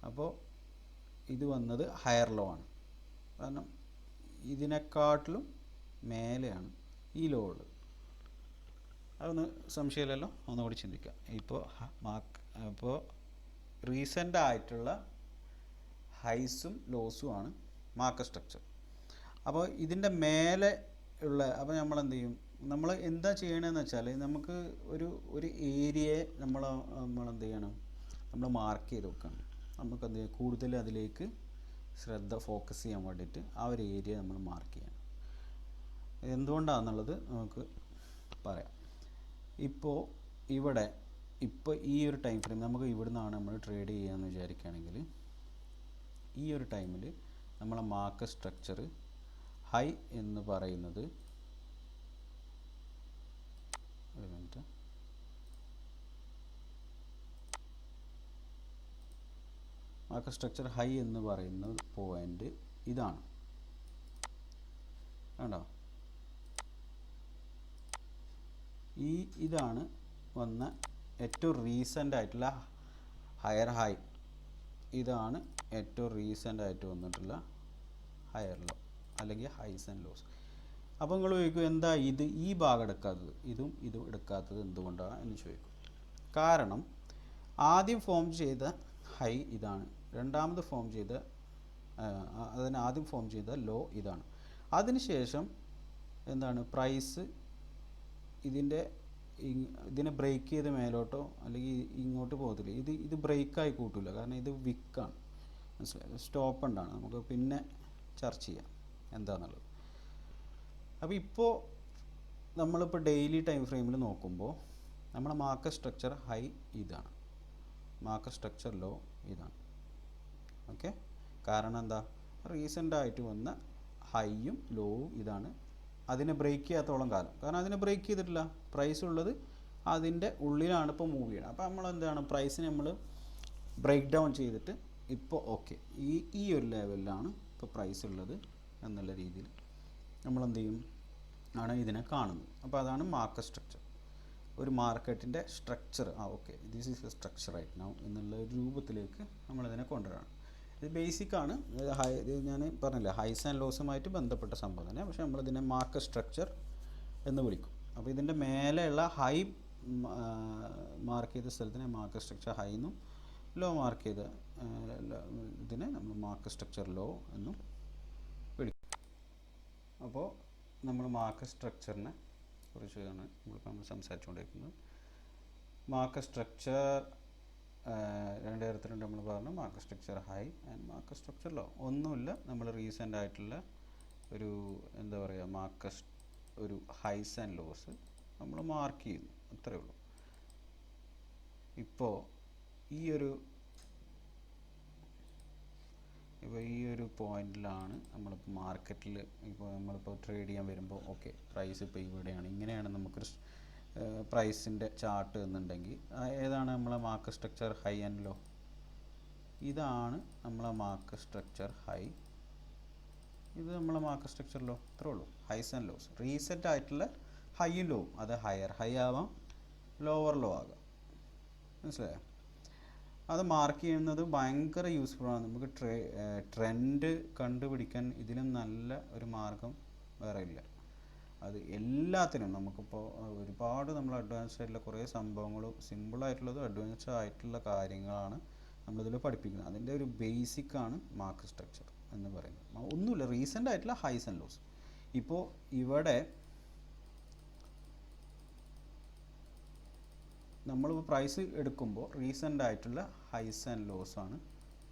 അപ്പോൾ ഇത് വന്നത് ഹയർ ലോ ആണ്. കാരണം ഇതിനെക്കാട്ടിലും മേലെയാണ് ഈ ലോ ഉള്ളത്. അതൊന്ന് സംശയമില്ലല്ലോ, ഒന്നുകൂടി ചിന്തിക്കാം. ഇപ്പോൾ റീസെൻ്റ് ആയിട്ടുള്ള ഹൈസും ലോസും ആണ് മാർക്കറ്റ് സ്ട്രക്ചർ. അപ്പോൾ ഇതിൻ്റെ മേലെ ഉള്ള, അപ്പോൾ നമ്മൾ എന്ത് ചെയ്യും, നമ്മൾ എന്താ ചെയ്യണമെന്ന് വെച്ചാൽ നമുക്ക് ഒരു ഏരിയയെ നമ്മളെന്ത് ചെയ്യണം, നമ്മൾ മാർക്ക് ചെയ്ത് വെക്കണം. നമുക്ക് എന്ത് ചെയ്യും, കൂടുതൽ അതിലേക്ക് ശ്രദ്ധ ഫോക്കസ് ചെയ്യാൻ വേണ്ടിയിട്ട് ആ ഒരു ഏരിയ നമ്മൾ മാർക്ക് ചെയ്യണം. എന്തുകൊണ്ടാണെന്നുള്ളത് നമുക്ക് പറയാം. ഇപ്പോൾ ഈ ഒരു ടൈം ഫ്രെയിം നമുക്ക് ഇവിടുന്നാണ് നമ്മൾ ട്രേഡ് ചെയ്യാമെന്ന് വിചാരിക്കുകയാണെങ്കിൽ ഈ ഒരു ടൈമിൽ നമ്മളെ മാർക്കറ്റ് സ്ട്രക്ചർ ഹൈ എന്ന് പറയുന്നത്, ഒരു മിനിറ്റ്, മാർക്കറ്റ് സ്ട്രക്ചർ ഹൈ എന്ന് പറയുന്ന പോയിൻ്റ് ഇതാണ്. കണ്ടോ? ഇതാണ് വന്ന ഏറ്റവും റീസെൻ്റ് ആയിട്ടുള്ള ഹയർ ഹൈ. ഇതാണ് ഏറ്റവും റീസെൻ്റ് ആയിട്ട് വന്നിട്ടുള്ള ഹയർ ലോ അല്ലെങ്കിൽ ഹൈസ് ആൻഡ് ലോസ്. അപ്പോൾ നിങ്ങൾ ചോദിക്കും, എന്താ ഈ ഭാഗം എടുക്കാത്തത്, ഇതും എടുക്കാത്തത് എന്തുകൊണ്ടാണ് എന്ന് ചോദിക്കും. കാരണം ആദ്യം ഫോം ചെയ്ത ഹൈ ഇതാണ്, രണ്ടാമത് ആദ്യം ഫോം ചെയ്ത ലോ ഇതാണ്. അതിനുശേഷം എന്താണ്, പ്രൈസ് ഇതിനെ ബ്രേക്ക് ചെയ്ത് മേലോട്ടോ അല്ലെങ്കിൽ ഇങ്ങോട്ട് പോകത്തില്ല. ഇത് ബ്രേക്കായി കൂട്ടില്ല, കാരണം ഇത് വിക്കാണ്. മനസ്സിലായി? സ്റ്റോപ്പ് ഉണ്ടാണ്. നമുക്ക് പിന്നെ ചർച്ച ചെയ്യാം എന്താണെന്നുള്ളത്. അപ്പോൾ ഇപ്പോൾ നമ്മളിപ്പോൾ ഡെയിലി ടൈം ഫ്രെയിമിൽ നോക്കുമ്പോൾ നമ്മളെ മാർക്കറ്റ് സ്ട്രക്ചർ ഹൈ ഇതാണ്, മാർക്കറ്റ് സ്ട്രക്ചർ ലോ ഇതാണ്. ഓക്കെ, കാരണം എന്താ, റീസെൻ്റ് ആയിട്ട് വന്ന ഹൈയും ലോവും ഇതാണ്. അതിനെ ബ്രേക്ക് ചെയ്യാത്തോളം കാലം, കാരണം അതിനെ ബ്രേക്ക് ചെയ്തിട്ടില്ല, പ്രൈസ് ഉള്ളത് അതിൻ്റെ ഉള്ളിലാണ് ഇപ്പോൾ മൂവ് ചെയ്യണം. അപ്പോൾ നമ്മൾ എന്താണ്, പ്രൈസിനെ നമ്മൾ ബ്രേക്ക് ഡൗൺ ചെയ്തിട്ട് ഇപ്പോൾ ഓക്കെ ഈ ഒരു ലെവലിലാണ് ഇപ്പോൾ പ്രൈസ് ഉള്ളത് എന്നുള്ള രീതിയിൽ നമ്മൾ എന്ത് ചെയ്യും, ആണ് ഇതിനെ കാണുന്നത്. അപ്പോൾ അതാണ് മാർക്കറ്റ് സ്ട്രക്ചർ. ഒരു മാർക്കറ്റിൻ്റെ structure, okay this is a structure right now എന്നുള്ള ഒരു രൂപത്തിലേക്ക് നമ്മളിതിനെ കൊണ്ടുവരണം. ഇത് ബേസിക്കാണ്. ഇത് ഞാൻ പറഞ്ഞില്ല, ഹൈസ് ആൻഡ് ലോസുമായിട്ട് ബന്ധപ്പെട്ട സംഭവം തന്നെ, പക്ഷേ നമ്മളിതിനെ മാർക്കറ്റ് സ്ട്രക്ചർ എന്ന് വിളിക്കും. അപ്പോൾ ഇതിൻ്റെ മേലെയുള്ള ഹൈ മാർക്ക് ചെയ്ത സ്ഥലത്തിനെ മാർക്കറ്റ് സ്ട്രക്ചർ ഹൈ എന്നും, ലോ മാർക്ക് ചെയ്ത ഇതിനെ നമ്മൾ മാർക്കറ്റ് സ്ട്രക്ചർ ലോ എന്നും വിളിക്കും. അപ്പോൾ നമ്മൾ മാർക്കറ്റ് സ്ട്രക്ചറിനെ കുറിച്ചാണ് നമ്മൾ സംസാരിച്ചുകൊണ്ടിരിക്കുന്നത്. മാർക്കറ്റ് സ്ട്രക്ചർ രണ്ട് തരത്തിലുണ്ട്. നമ്മൾ പറഞ്ഞു market structure high and market structure low. ഒന്നുമില്ല, നമ്മൾ റീസെൻ്റ് ആയിട്ടുള്ള ഒരു എന്താ പറയുക ഒരു ഹൈസ് ആൻഡ് ലോസ് നമ്മൾ മാർക്ക് ചെയ്യുന്നു, അത്രയേ ഉള്ളൂ. ഇപ്പോൾ ഈ ഒരു പോയിന്റിലാണ് നമ്മളിപ്പോൾ മാർക്കറ്റിൽ നമ്മളിപ്പോൾ ട്രേഡ് ചെയ്യാൻ വരുമ്പോൾ ഓക്കെ പ്രൈസ് ഇപ്പോൾ ഇവിടെയാണ്, ഇങ്ങനെയാണ് നമുക്കൊരു പ്രൈസിൻ്റെ ചാർട്ട് എന്നുണ്ടെങ്കിൽ ഏതാണ് നമ്മളെ market structure high and low? ഇതാണ് നമ്മളെ മാർക്കറ്റ് സ്ട്രക്ചർ ഹൈ, ഇത് നമ്മളെ മാർക്കറ്റ് സ്ട്രക്ചർ ലോ. ഇത്രേ ഉള്ളൂ, ഹൈസ് ആൻഡ് ലോസ്. റീസെറ്റ് ആയിട്ടുള്ള ഹൈയും ലോവും, അത് ഹയർ ഹൈ ആവാം ലോവർ ലോ ആകാം. മനസ്സിലായോ? അത് മാർക്ക് ചെയ്യുന്നത് ഭയങ്കര യൂസ്ഫുള്ളാണ്. നമുക്ക് ട്രെൻഡ് കണ്ടുപിടിക്കാൻ ഇതിലും നല്ല ഒരു മാർഗം വേറെ ഇല്ല. അത് എല്ലാത്തിനും നമുക്കിപ്പോൾ ഒരുപാട് നമ്മൾ അഡ്വാൻസ്ഡ് ആയിട്ടുള്ള കുറേ സംഭവങ്ങളും സിമ്പിളായിട്ടുള്ളതും അഡ്വാൻസ്ഡ് ആയിട്ടുള്ള കാര്യങ്ങളാണ് നമ്മളിതിൽ പഠിപ്പിക്കുന്നത്. അതിൻ്റെ ഒരു ബേസിക്കാണ് മാർക്കറ്റ് സ്ട്രക്ചർ എന്ന് പറയുന്നത്. ഒന്നുമില്ല, റീസെൻ്റ് ആയിട്ടുള്ള ഹൈസ് ആൻഡ് ലോസ്. ഇപ്പോൾ ഇവിടെ നമ്മൾ പ്രൈസ് എടുക്കുമ്പോൾ റീസെൻ്റ് ആയിട്ടുള്ള ഹൈസ് ആൻഡ് ലോസ് ആണ്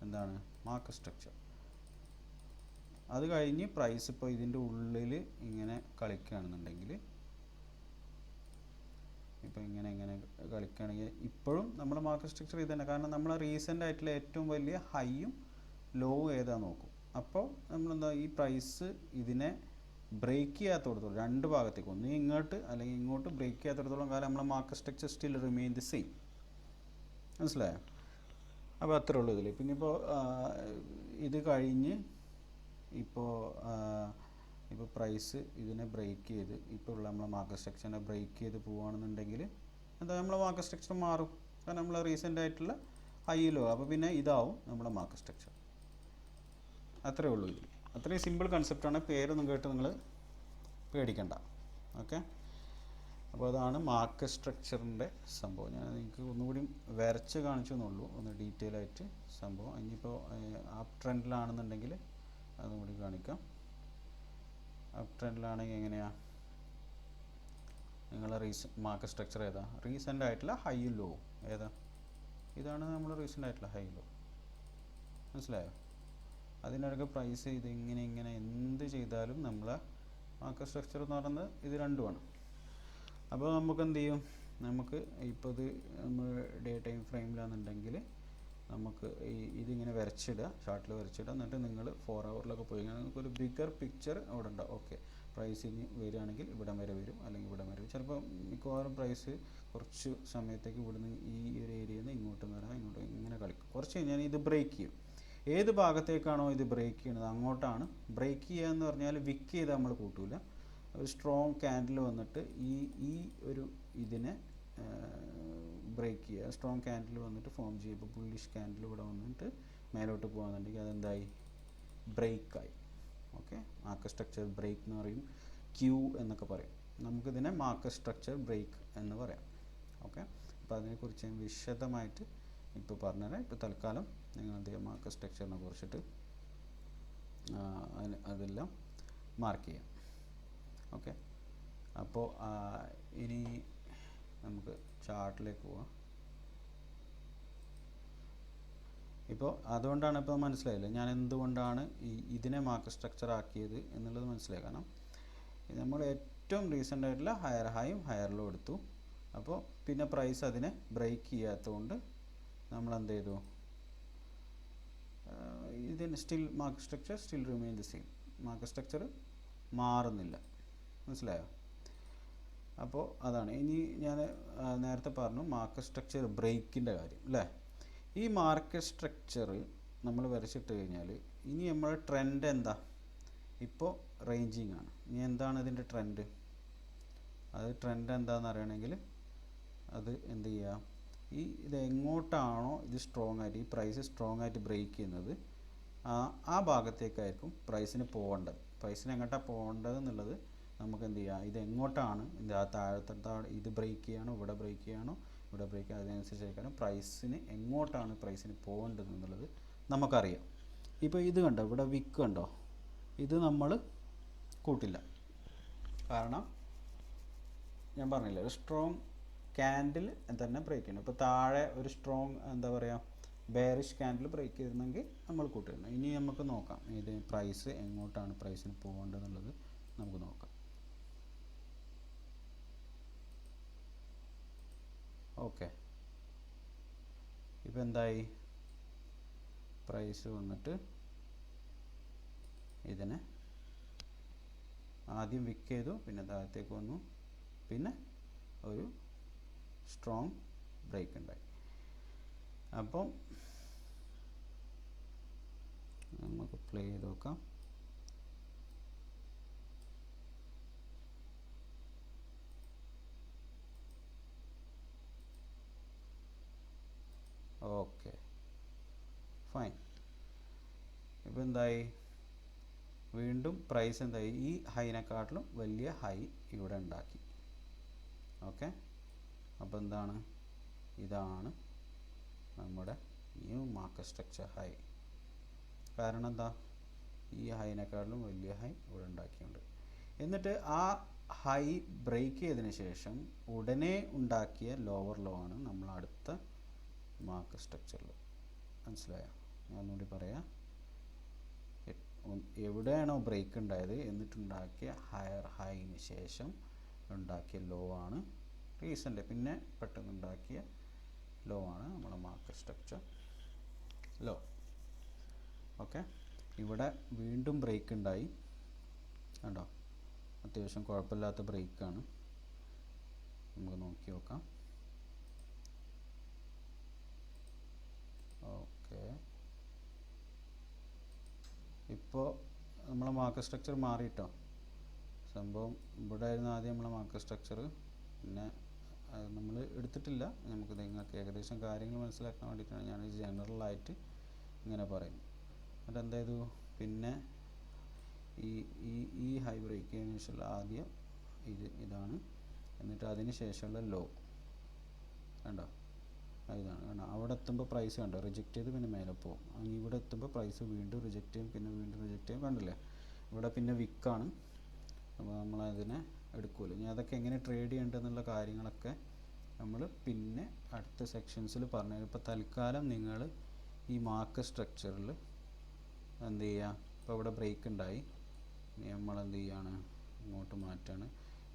എന്താണ് മാർക്കറ്റ് സ്ട്രക്ചർ. അത് കഴിഞ്ഞ് പ്രൈസ് ഇപ്പോൾ ഇതിൻ്റെ ഉള്ളിൽ ഇങ്ങനെ കളിക്കുകയാണെന്നുണ്ടെങ്കിൽ, ഇപ്പോൾ ഇങ്ങനെ കളിക്കുകയാണെങ്കിൽ ഇപ്പോഴും നമ്മുടെ മാർക്കറ്റ് സ്ട്രക്ചർ ഇത് തന്നെ. കാരണം നമ്മൾ റീസെൻ്റ് ആയിട്ടുള്ള ഏറ്റവും വലിയ ഹൈയും ലോവും ഏതാ നോക്കും. അപ്പോൾ നമ്മളെന്താ ഈ പ്രൈസ് ഇതിനെ ബ്രേക്ക് ചെയ്യാത്തിടത്തോളം, രണ്ട് ഭാഗത്തേക്ക് ഒന്ന് ഇങ്ങോട്ട് അല്ലെങ്കിൽ ഇങ്ങോട്ട് ബ്രേക്ക് ചെയ്യാത്തിടത്തോളം കാലം നമ്മളെ market structure still remain the same. മനസ്സിലായോ? അപ്പോൾ അത്രേ ഉള്ളൂ ഇതിൽ. പിന്നെ ഇപ്പോൾ ഇത് കഴിഞ്ഞ് ഇപ്പോൾ പ്രൈസ് ഇതിനെ ബ്രേക്ക് ചെയ്ത് ഇപ്പോൾ ഉള്ള നമ്മളെ മാർക്കറ്റ് സ്ട്രക്ചറിനെ ബ്രേക്ക് ചെയ്ത് പോവുകയാണെന്നുണ്ടെങ്കിൽ എന്താ നമ്മളെ മാർക്കറ്റ് സ്ട്രക്ചർ മാറും. കാരണം നമ്മൾ റീസെൻ്റ് ആയിട്ടുള്ള ഹൈയിലോ, അപ്പോൾ പിന്നെ ഇതാവും നമ്മുടെ മാർക്കറ്റ് സ്ട്രക്ചർ. അത്രേ ഉള്ളൂ ഇതിൽ. അത്രയും സിമ്പിൾ കൺസെപ്റ്റാണ്. പേരൊന്നും കേട്ട് നിങ്ങൾ പേടിക്കണ്ട. ഓക്കെ, അപ്പോൾ അതാണ് മാർക്കറ്റ് സ്ട്രക്ചറിൻ്റെ സംഭവം. ഞാൻ നിങ്ങൾക്ക് ഒന്നുകൂടി വരച്ച് കാണിച്ചു എന്നുള്ളൂ, ഒന്ന് ഡീറ്റെയിൽ ആയിട്ട് സംഭവം. ഇനിയിപ്പോൾ അപ്പ് ട്രെൻഡിലാണെന്നുണ്ടെങ്കിൽ അതും കൂടി കാണിക്കാം. അപ്പ് ട്രെൻഡിലാണെങ്കിൽ എങ്ങനെയാണ് നിങ്ങളെ മാർക്കറ്റ് സ്ട്രക്ചർ ഏതാ? റീസെൻ്റ് ആയിട്ടുള്ള ഹൈ ലോ ഏതാ? ഇതാണ് നമ്മൾ റീസെൻ്റ് ആയിട്ടുള്ള ഹൈ ലോ. മനസ്സിലായോ? അതിനിടയ്ക്ക് പ്രൈസ് ഇത് ഇങ്ങനെ എന്ത് ചെയ്താലും നമ്മളെ മാർക്കറ്റ് സ്ട്രക്ചർ എന്ന് പറയുന്നത് ഇത് രണ്ടുമാണ്. അപ്പോൾ നമുക്ക് എന്ത് ചെയ്യും, നമുക്ക് ഇപ്പോൾ ഇത് നമ്മൾ ഡേ ടൈം ഫ്രെയിമിലാണെന്നുണ്ടെങ്കിൽ നമുക്ക് ഇതിങ്ങനെ വരച്ചിടുക, ചാർട്ടിൽ വരച്ചിടുക. എന്നിട്ട് നിങ്ങൾ 4 ഹവറിലൊക്കെ പോയി കഴിഞ്ഞാൽ നിങ്ങൾക്കൊരു ബിഗർ പിക്ചർ അവിടെ ഉണ്ടാവും. ഓക്കെ, പ്രൈസ് ഇനി വരികയാണെങ്കിൽ ഇവിടം വരെ വരും, അല്ലെങ്കിൽ ഇവിടം വരെ വരും. ചിലപ്പോൾ മിക്കവാറും പ്രൈസ് കുറച്ച് സമയത്തേക്ക് ഇവിടുന്ന് ഈ ഒരു ഏരിയയിൽ നിന്ന് ഇങ്ങോട്ട് വരാം, ഇങ്ങോട്ട് ഇങ്ങനെ കളിക്കും. കുറച്ച് കഴിഞ്ഞാൽ ഇത് ബ്രേക്ക് ചെയ്യും. ഏത് ഭാഗത്തേക്കാണോ ഇത് ബ്രേക്ക് ചെയ്യുന്നത് അങ്ങോട്ടാണ്. ബ്രേക്ക് ചെയ്യുക എന്ന് പറഞ്ഞാൽ വിക്ക് ചെയ്ത് നമ്മൾ കൂട്ടില്ല. ഒരു സ്ട്രോങ് ക്യാൻഡിൽ വന്നിട്ട് ഈ ഒരു ഇതിനെ ബ്രേക്ക് ചെയ്യുക. സ്ട്രോങ് ക്യാൻഡിൽ വന്നിട്ട് ഫോം ചെയ്യുക. ഇപ്പോൾ ബുള്ളിഷ് ക്യാൻഡിൽ ഇവിടെ വന്നിട്ട് മേലോട്ട് പോകുകയാണെന്നുണ്ടെങ്കിൽ അതെന്തായി? ബ്രേക്കായി. ഓക്കെ, മാർക്കറ്റ് സ്ട്രക്ചർ ബ്രേക്ക് എന്ന് പറയും, ക്യൂ എന്നൊക്കെ പറയും. നമുക്കിതിനെ മാർക്കറ്റ് സ്ട്രക്ചർ ബ്രേക്ക് എന്ന് പറയാം. ഓക്കെ, അപ്പോൾ അതിനെക്കുറിച്ച് ഞാൻ വിശദമായിട്ട് ഇപ്പോൾ പറഞ്ഞുതരാം. ഇപ്പോൾ തൽക്കാലം നിങ്ങൾ എന്ത് ചെയ്യുക, മാർക്കറ്റ് സ്ട്രക്ചറിനെ കുറിച്ചിട്ട് അതെല്ലാം മാർക്ക് ചെയ്യാം. ഓക്കെ, അപ്പോൾ ഇനി നമുക്ക് ചാർട്ടിലേക്ക് പോവാം. ഇപ്പോൾ അതുകൊണ്ടാണ് ഇപ്പോൾ മനസ്സിലായില്ലേ ഞാൻ എന്തുകൊണ്ടാണ് ഇതിനെ മാർക്കറ്റ് സ്ട്രക്ചർ ആക്കിയത് എന്നുള്ളത് മനസ്സിലായി. കാരണം നമ്മൾ ഏറ്റവും റീസെൻ്റ് ആയിട്ടുള്ള ഹയർ ഹൈയും ഹയർ ലോ എടുത്തു. അപ്പോൾ പിന്നെ പ്രൈസ് അതിനെ ബ്രേക്ക് ചെയ്യാത്തതുകൊണ്ട് നമ്മൾ എന്ത് ചെയ്തു, ഇതിന് still market structure still remain the same. Market structure മാറുന്നില്ല. മനസ്സിലായോ? അപ്പോൾ അതാണ്. ഇനി ഞാൻ നേരത്തെ പറഞ്ഞു മാർക്കറ്റ് സ്ട്രക്ചർ ബ്രേക്കിൻ്റെ കാര്യം അല്ലേ. ഈ മാർക്കറ്റ് സ്ട്രക്ചർ നമ്മൾ വരച്ചിട്ട് കഴിഞ്ഞാൽ ഇനി നമ്മുടെ ട്രെൻഡ് എന്താ? ഇപ്പോൾ റേഞ്ചിങ് ആണ്. ഇനി എന്താണ് ഇതിൻ്റെ ട്രെൻഡ്? അത് ട്രെൻഡ് എന്താണെന്ന് അറിയണമെങ്കിൽ അത് എന്ത് ചെയ്യുക, ഇത് എങ്ങോട്ടാണോ ഇത് സ്ട്രോങ് ആയിട്ട് ഈ പ്രൈസ് സ്ട്രോങ് ആയിട്ട് ബ്രേക്ക് ചെയ്യുന്നത് ആ ഭാഗത്തേക്കായിരിക്കും പ്രൈസിന് പോകേണ്ടത്. പ്രൈസിന് എങ്ങോട്ടാണ് പോകേണ്ടത് എന്നുള്ളത് നമുക്ക് എന്ത് ചെയ്യാം, ഇത് എങ്ങോട്ടാണ് താഴത്തെ ഇത് ബ്രേക്ക് ചെയ്യണോ ഇവിടെ ബ്രേക്ക് ചെയ്യണോ ഇവിടെ ബ്രേക്ക് ചെയ്യുക, അതിനനുസരിച്ചായിരിക്കും പ്രൈസിന് എങ്ങോട്ടാണ് പ്രൈസിന് പോകേണ്ടത് എന്നുള്ളത് നമുക്കറിയാം. ഇപ്പോൾ ഇത് കണ്ടോ, ഇവിടെ വിക്ക് കണ്ടോ, ഇത് നമ്മൾ കൂട്ടില്ല. കാരണം ഞാൻ പറഞ്ഞില്ല, ഒരു സ്ട്രോങ് ക്യാൻഡിൽ തന്നെ ബ്രേക്ക് ചെയ്യണം. ഇപ്പോൾ താഴെ ഒരു സ്ട്രോങ് എന്താ പറയുക ബെയറിഷ് ക്യാൻഡിൽ ബ്രേക്ക് ചെയ്തിരുന്നെങ്കിൽ നമ്മൾ കൂട്ടിയിടണം. ഇനി നമുക്ക് നോക്കാം ഇത് പ്രൈസ് എങ്ങോട്ടാണ് പ്രൈസിന് പോകേണ്ടതെന്നുള്ളത് നമുക്ക് നോക്കാം. ഓക്കെ, ഇപ്പോൾ എന്തായി, പ്രൈസ് വന്നിട്ട് ഇതിനെ ആദ്യം വിക്ക് ചെയ്തു, പിന്നെ താഴത്തേക്ക് വന്നു, പിന്നെ ഒരു സ്ട്രോങ് ബ്രേക്ക് ഉണ്ടായി. അപ്പം നമുക്ക് പ്ലേ ചെയ്ത് നോക്കാം. Okay fine. ഇപ്പോൾ എന്തായി, വീണ്ടും പ്രൈസ് എന്തായി, ഈ ഹൈനെക്കാട്ടിലും വലിയ ഹൈ ഇവിടെ ഉണ്ടാക്കി. ഓക്കെ, അപ്പോൾ എന്താണ്, ഇതാണ് നമ്മുടെ ന്യൂ മാർക്കറ്റ് സ്ട്രക്ചർ ഹൈ. കാരണം എന്താ, ഈ ഹൈനെക്കാട്ടിലും വലിയ ഹൈ ഇവിടെ ഉണ്ടാക്കിയിട്ടുണ്ട്. എന്നിട്ട് ആ ഹൈ ബ്രേക്ക് ചെയ്തതിന് ശേഷം ഉടനെ ഉണ്ടാക്കിയ ലോവർ ലോ ആണ് നമ്മൾ അടുത്ത മാർക്ക് സ്ട്രക്ചറിൽ. മനസ്സിലായോ? ഞാൻ ഒന്നുകൂടി പറയാം. എവിടെയാണോ ബ്രേക്ക് ഉണ്ടായത് എന്നിട്ടുണ്ടാക്കിയ ഹയർ ഹൈന് ശേഷം ഉണ്ടാക്കിയ ലോ ആണ് റീസെൻ്റ് പിന്നെ പെട്ടെന്ന് ഉണ്ടാക്കിയ ലോ ആണ് നമ്മുടെ മാർക്ക് സ്ട്രക്ചർ ലോ. ഓക്കെ, ഇവിടെ വീണ്ടും ബ്രേക്ക് ഉണ്ടായി കണ്ടോ, അത്യാവശ്യം കുഴപ്പമില്ലാത്ത ബ്രേക്കാണ്. നമുക്ക് നോക്കി നോക്കാം. ഓക്കെ, ഇപ്പോൾ നമ്മളെ മാർക്ക് സ്ട്രക്ചർ മാറിയിട്ടോ. സംഭവം ഇവിടെ ആയിരുന്നു ആദ്യം നമ്മളെ മാർക്ക് സ്ട്രക്ചർ, പിന്നെ നമ്മൾ എടുത്തിട്ടില്ല. നമുക്ക് നിങ്ങൾക്ക് ഏകദേശം കാര്യങ്ങൾ മനസ്സിലാക്കാൻ വേണ്ടിയിട്ടാണ് ഞാൻ ജനറലായിട്ട് ഇങ്ങനെ പറയുന്നത്. എന്നിട്ട് എന്ത് ചെയ്തു, പിന്നെ ഈ ഈ ഈ ഹൈ ബ്രേക്ക് ചെയ്യുന്നതിന് ശേഷമുള്ള ആദ്യം ഇതാണ്, എന്നിട്ട് അതിന് ശേഷമുള്ള ലോ കണ്ടോ, ഇതാണ് കണ്ടോ. അവിടെ എത്തുമ്പോൾ പ്രൈസ് കണ്ടോ റിജക്റ്റ് ചെയ്ത് പിന്നെ മേലെ പോകും. അങ്ങനെ ഇവിടെ എത്തുമ്പോൾ പ്രൈസ് വീണ്ടും റിജക്റ്റ് ചെയ്യും, പിന്നെ വീണ്ടും റിജക്റ്റ് ചെയ്യും. കണ്ടില്ലേ, ഇവിടെ പിന്നെ വിക്കാണ്. അപ്പോൾ നമ്മളതിനെ എടുക്കുമല്ലോ. ഇനി അതൊക്കെ എങ്ങനെ ട്രേഡ് ചെയ്യേണ്ടതെന്നുള്ള കാര്യങ്ങളൊക്കെ നമ്മൾ പിന്നെ അടുത്ത സെക്ഷൻസിൽ പറഞ്ഞു. ഇപ്പോൾ തൽക്കാലം നിങ്ങൾ ഈ മാർക്ക് സ്ട്രക്ചറിൽ എന്ത് ചെയ്യുക, ഇപ്പോൾ ഇവിടെ ബ്രേക്ക് ഉണ്ടായി, ഇനി നമ്മൾ എന്ത് ചെയ്യാണ്, ഇങ്ങോട്ട് മാറ്റാണ്.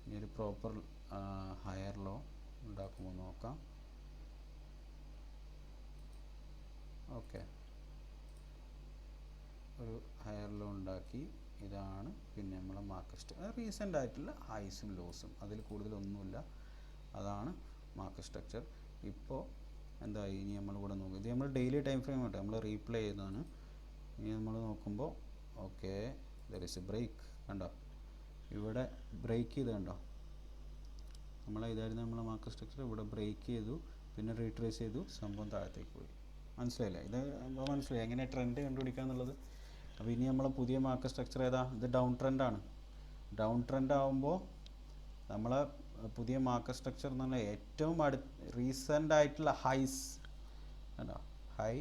ഇനി ഒരു പ്രോപ്പർ ഹയർ ലോ ഉണ്ടാക്കുമ്പോൾ നോക്കാം. ഓക്കെ, ഒരു ഹയർ ലോ ഉണ്ടാക്കി. ഇതാണ് പിന്നെ നമ്മളെ മാർക്ക് സ്ട്രക്ചർ. റീസെൻ്റ് ആയിട്ടുള്ള ഹൈസും ലോസും, അതിൽ കൂടുതലൊന്നുമില്ല. അതാണ് മാർക്ക് സ്ട്രക്ചർ. ഇപ്പോൾ എന്തായി, ഇനി നമ്മളിവിടെ നോക്കും. ഇത് നമ്മൾ ഡെയിലി ടൈം ഫ്രെയിം ആയിട്ട് നമ്മൾ റീപ്ലേ ചെയ്തതാണ്. ഇനി നമ്മൾ നോക്കുമ്പോൾ okay, there is a break കണ്ടോ, ഇവിടെ ബ്രേക്ക് ചെയ്ത് കണ്ടോ. ഇതായിരുന്നു നമ്മളെ മാർക്ക് സ്ട്രക്ചർ. ഇവിടെ ബ്രേക്ക് ചെയ്തു, പിന്നെ റീട്രേസ് ചെയ്തു, സംഭവം താഴത്തേക്ക് പോയി. മനസ്സിലായില്ലേ? ഇത് മനസ്സിലായി എങ്ങനെ ട്രെൻഡ് കണ്ടുപിടിക്കുക എന്നുള്ളത്. അപ്പോൾ ഇനി നമ്മളെ പുതിയ മാർക്ക് സ്ട്രക്ചർ ഏതാ? ഇത് ഡൗൺ ട്രെൻഡാണ്. ഡൗൺ ട്രെൻഡ് ആകുമ്പോൾ നമ്മളെ പുതിയ മാർക്ക് സ്ട്രക്ചർ എന്ന് പറഞ്ഞാൽ ഏറ്റവും റീസെൻ്റ് ആയിട്ടുള്ള ഹൈസ് കണ്ടോ, ഹൈ.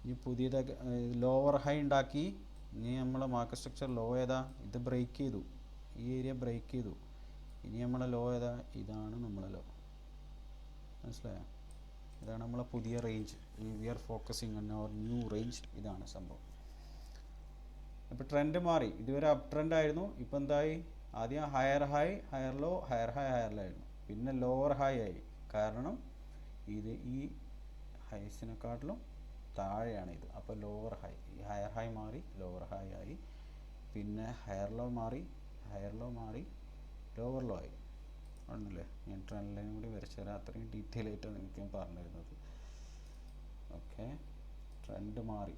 ഇനി പുതിയതൊക്കെ ലോവർ ഹൈ ഉണ്ടാക്കി. ഇനി നമ്മളെ മാർക്ക് സ്ട്രക്ചർ ലോ ഏതാ? ഇത് ബ്രേക്ക് ചെയ്തു, ഈ ഏരിയ ബ്രേക്ക് ചെയ്തു. ഇനി നമ്മളെ ലോ ഏതാ? ഇതാണ് നമ്മളെ ലോ. മനസ്സിലായോ? ഇതാണ് നമ്മളെ പുതിയ range. We are focusing on our new range. ഇതാണ് സംഭവം. ഇപ്പോൾ ട്രെൻഡ് മാറി. ഇതുവരെ അപ് ട്രെൻഡ് ആയിരുന്നു. ഇപ്പോൾ എന്തായി? ആദ്യം higher high, higher low, higher high, higher low ആയിരുന്നു. പിന്നെ ലോവർ ഹൈ ആയി. കാരണം ഇത് ഈ ഹൈസിനെക്കാട്ടിലും താഴെയാണ് ഇത്. അപ്പോൾ ലോവർ ഹൈ, ഈ ഹയർ ഹൈ മാറി ലോവർ ഹൈ ആയി. പിന്നെ ഹയർ ലോ മാറി, ഹയർ ലോ മാറി ലോവർ ലോ ആയി. ആണല്ലേ? ഞാൻ ട്രെൻഡ് ലൈനും കൂടി വരച്ചു തരാം. അത്രയും ഡീറ്റെയിൽ ആയിട്ടാണ് നിങ്ങൾക്ക് ഞാൻ പറഞ്ഞു തരുന്നത്. ഓക്കെ, ട്രെൻഡ് മാറി.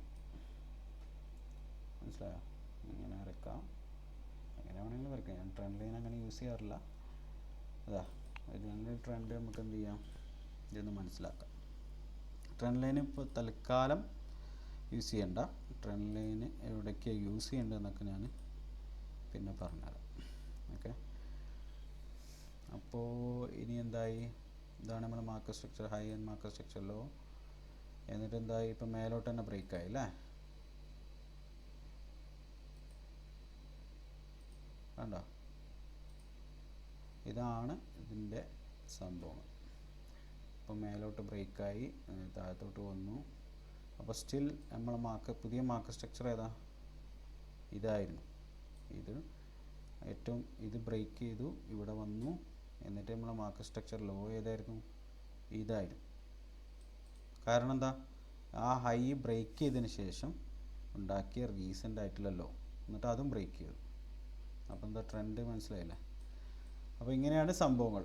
മനസ്സിലായോ? ഇങ്ങനെ വരക്കാം, എങ്ങനെ വേണമെങ്കിലും വരക്കാം. ഞാൻ ട്രെൻഡ് ലൈൻ അങ്ങനെ യൂസ് ചെയ്യാറില്ല. അതാ ഇതിൻ്റെ ട്രെൻഡ് നമുക്ക് എന്ത് ചെയ്യാം, ഇതൊന്ന് മനസ്സിലാക്കാം. ട്രെൻഡ് ലൈൻ ഇപ്പോൾ തൽക്കാലം യൂസ് ചെയ്യണ്ട. ട്രെൻഡ് ലൈന് എവിടേക്കാണ് യൂസ് ചെയ്യേണ്ടതെന്നൊക്കെ ഞാൻ പിന്നെ പറഞ്ഞുതരാം. ഓക്കെ, അപ്പോൾ ഇനി എന്തായി? ഇതാണ് നമ്മുടെ mark structure, high and mark structure low. എന്നിട്ട് എന്തായി? ഇപ്പം മേലോട്ട് തന്നെ ബ്രേക്ക് ആയി അല്ലേ? കണ്ടോ, ഇതാണ് ഇതിൻ്റെ സംഭവം. ഇപ്പം മേലോട്ട് ബ്രേക്കായി, താഴത്തോട്ട് വന്നു. അപ്പോൾ സ്റ്റിൽ നമ്മളെ പുതിയ മാർക്ക് സ്ട്രക്ചർ ഏതാ? ഇതായിരുന്നു. ഇത് ബ്രേക്ക് ചെയ്തു, ഇവിടെ വന്നു. എന്നിട്ട് നമ്മളെ മാർക്ക് സ്ട്രക്ചർ ലോ ഏതായിരുന്നു? ഇതായിരുന്നു. കാരണം എന്താ? ആ ഹൈ ബ്രേക്ക് ചെയ്തതിന് ശേഷം ഉണ്ടാക്കിയ റീസെൻ്റ് ആയിട്ടുള്ള ലോ, എന്നിട്ട് അതും ബ്രേക്ക് ചെയ്തു. അപ്പോൾ എന്താ ട്രെൻഡ് മനസ്സിലായില്ലേ? അപ്പോൾ ഇങ്ങനെയാണ് സംഭവങ്ങൾ.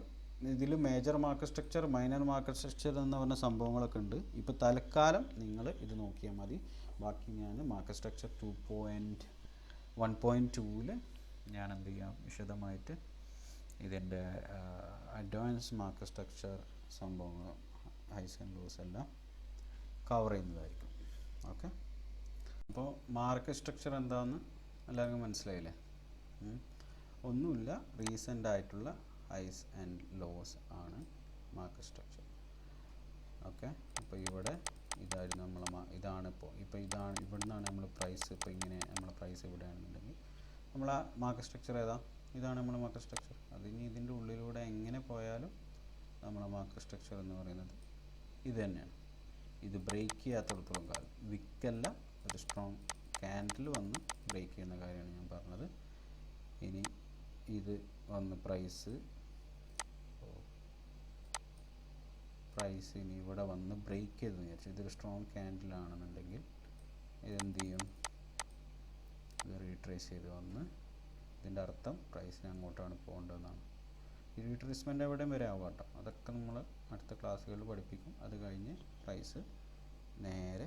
ഇതിൽ major mark structure, minor mark structure എന്ന് പറഞ്ഞ സംഭവങ്ങളൊക്കെ ഉണ്ട്. ഇപ്പോൾ തൽക്കാലം നിങ്ങൾ ഇത് നോക്കിയാൽ മതി. ബാക്കി ഞാൻ മാർക്ക് സ്ട്രക്ചർ 1.2ൽ ഞാൻ എന്ത് ചെയ്യാം, വിശദമായിട്ട് ഇതിൻ്റെ അഡ്വാൻസ് മാർക്ക് സ്ട്രക്ചർ സംഭവങ്ങൾ, ഹൈസ് ആൻഡ് ലോസ് എല്ലാം കവർ ചെയ്യുന്നതായിരിക്കും. ഓക്കെ, അപ്പോൾ മാർക്ക് സ്ട്രക്ചർ എന്താണെന്ന് എല്ലാവർക്കും മനസ്സിലായില്ലേ? ഒന്നുമില്ല, റീസെൻ്റ് ആയിട്ടുള്ള ഹൈസ് ആൻഡ് ലോസ് ആണ് മാർക്ക് സ്ട്രക്ചർ. ഓക്കെ, അപ്പോൾ ഇവിടെ ഇതായിരുന്നു ഇതാണ് ഇതാണ് ഇവിടെ നിന്നാണ് നമ്മൾ പ്രൈസ്, ഇപ്പോൾ ഇങ്ങനെ നമ്മളെ പ്രൈസ് ഇവിടെയാണെന്നുണ്ടെങ്കിൽ നമ്മളെ മാർക്കറ്റ് സ്ട്രക്ചർ ഏതാ? ഇതാണ് നമ്മളെ മാർക്കറ്റ് സ്ട്രക്ചർ. അതിന് ഇതിൻ്റെ ഉള്ളിലൂടെ എങ്ങനെ പോയാലും നമ്മളെ മാർക്കറ്റ് സ്ട്രക്ചർ എന്ന് പറയുന്നത് ഇത് തന്നെയാണ്. ഇത് ബ്രേക്ക് ചെയ്യാത്തടത്തോളം കാലം വിക്കല്ല, ഒരു സ്ട്രോങ് ക്യാൻഡിൽ വന്ന് ബ്രേക്ക് ചെയ്യുന്ന കാര്യമാണ് ഞാൻ പറഞ്ഞത്. ഇനി ഇത് വന്ന് പ്രൈസ് ഇനി ഇവിടെ വന്ന് ബ്രേക്ക് ചെയ്തെന്ന് വിചാരിച്ചു. ഇതൊരു സ്ട്രോങ് ക്യാൻഡിലാണെന്നുണ്ടെങ്കിൽ ഇതെന്ത് ചെയ്യും? ഇത് റീട്രേസ് ചെയ്ത് വന്ന് ഇതിൻ്റെ അർത്ഥം പ്രൈസിന് അങ്ങോട്ടാണ് പോകേണ്ടതെന്നാണ്. ഈ റീട്രേസ്മെൻ്റ് എവിടെയും വരെ ആവാം കേട്ടോ. അതൊക്കെ നമ്മൾ അടുത്ത ക്ലാസ്സുകളിൽ പഠിപ്പിക്കും. അത് കഴിഞ്ഞ് പ്രൈസ് നേരെ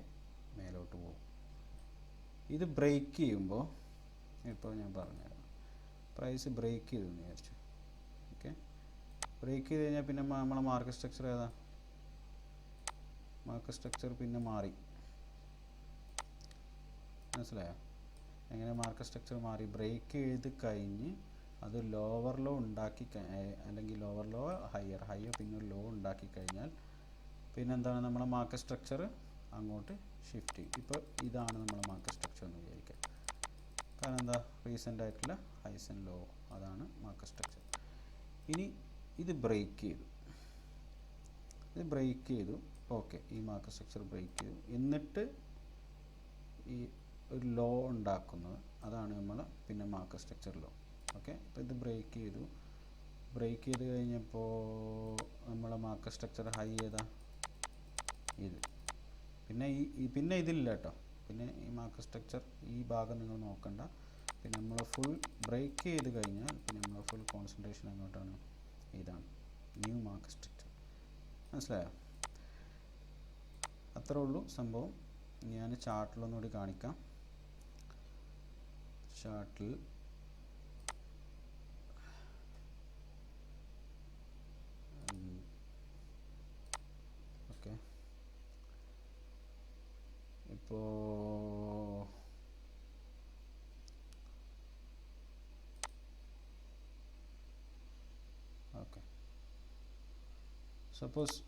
മേലോട്ട് പോകും. ഇത് ബ്രേക്ക് ചെയ്യുമ്പോൾ ഇപ്പോൾ ഞാൻ പറഞ്ഞുതരാം. പ്രൈസ് ബ്രേക്ക് ചെയ്തെന്ന് വിചാരിച്ചു. ഓക്കെ, ബ്രേക്ക് ചെയ്ത് കഴിഞ്ഞാൽ പിന്നെ നമ്മളെ മാർക്കറ്റ് സ്ട്രക്ചർ ഏതാ? മാർക്കറ്റ് സ്ട്രക്ചർ പിന്നെ മാറി. മനസ്സിലായോ എങ്ങനെ മാർക്കറ്റ് സ്ട്രക്ചർ മാറി? ബ്രേക്ക് ചെയ്ത് കഴിഞ്ഞ് അത് ലോവർ ലോ ഉണ്ടാക്കി, അല്ലെങ്കിൽ ലോവർ ലോ ഹയർ പിന്നെ ഒരു ലോ ഉണ്ടാക്കി കഴിഞ്ഞാൽ പിന്നെ എന്താണ് നമ്മളെ മാർക്കറ്റ് സ്ട്രക്ചർ അങ്ങോട്ട് ഷിഫ്റ്റ് ചെയ്യും. ഇപ്പോൾ ഇതാണ് നമ്മളെ മാർക്കറ്റ് സ്ട്രക്ചർ എന്ന് വിചാരിക്കുക. കാരണം എന്താ? റീസെൻ്റ് ആയിട്ടുള്ള ഹൈസ് ആൻഡ് ലോ, അതാണ് മാർക്കറ്റ് സ്ട്രക്ചർ. ഇനി ഇത് ബ്രേക്ക് ചെയ്തു. ഓക്കെ, ഈ മാർക്കറ്റ് സ്ട്രക്ചർ ബ്രേക്ക് ചെയ്തു. എന്നിട്ട് ഈ ഒരു ലോ ഉണ്ടാക്കുന്നത്, അതാണ് നമ്മൾ പിന്നെ മാർക്കറ്റ് സ്ട്രക്ചർ ലോ. ഓക്കെ, അപ്പോൾ ഇത് ബ്രേക്ക് ചെയ്ത് കഴിഞ്ഞപ്പോൾ നമ്മളെ മാർക്കറ്റ് സ്ട്രക്ചർ ഹൈ ഏതാ? ഇത്. പിന്നെ ഇതില്ല കേട്ടോ. പിന്നെ ഈ മാർക്കറ്റ് സ്ട്രക്ചർ ഈ ഭാഗം നിങ്ങൾ നോക്കണ്ട. പിന്നെ നമ്മൾ ഫുൾ ബ്രേക്ക് ചെയ്ത് കഴിഞ്ഞാൽ പിന്നെ നമ്മൾ ഫുൾ കോൺസെൻട്രേഷൻ അങ്ങോട്ടാണ്. ഇതാണ് ന്യൂ മാർക്കറ്റ് സ്ട്രക്ചർ. മനസ്സിലായോ? അത്രേ ഉള്ളൂ സംഭവം. ഞാൻ ചാർട്ടിലൊന്നുകൂടി കാണിക്കാം. ചാർട്ടിൽ ഓക്കെ, ഇപ്പോൾ ഓക്കെ, സപ്പോസ്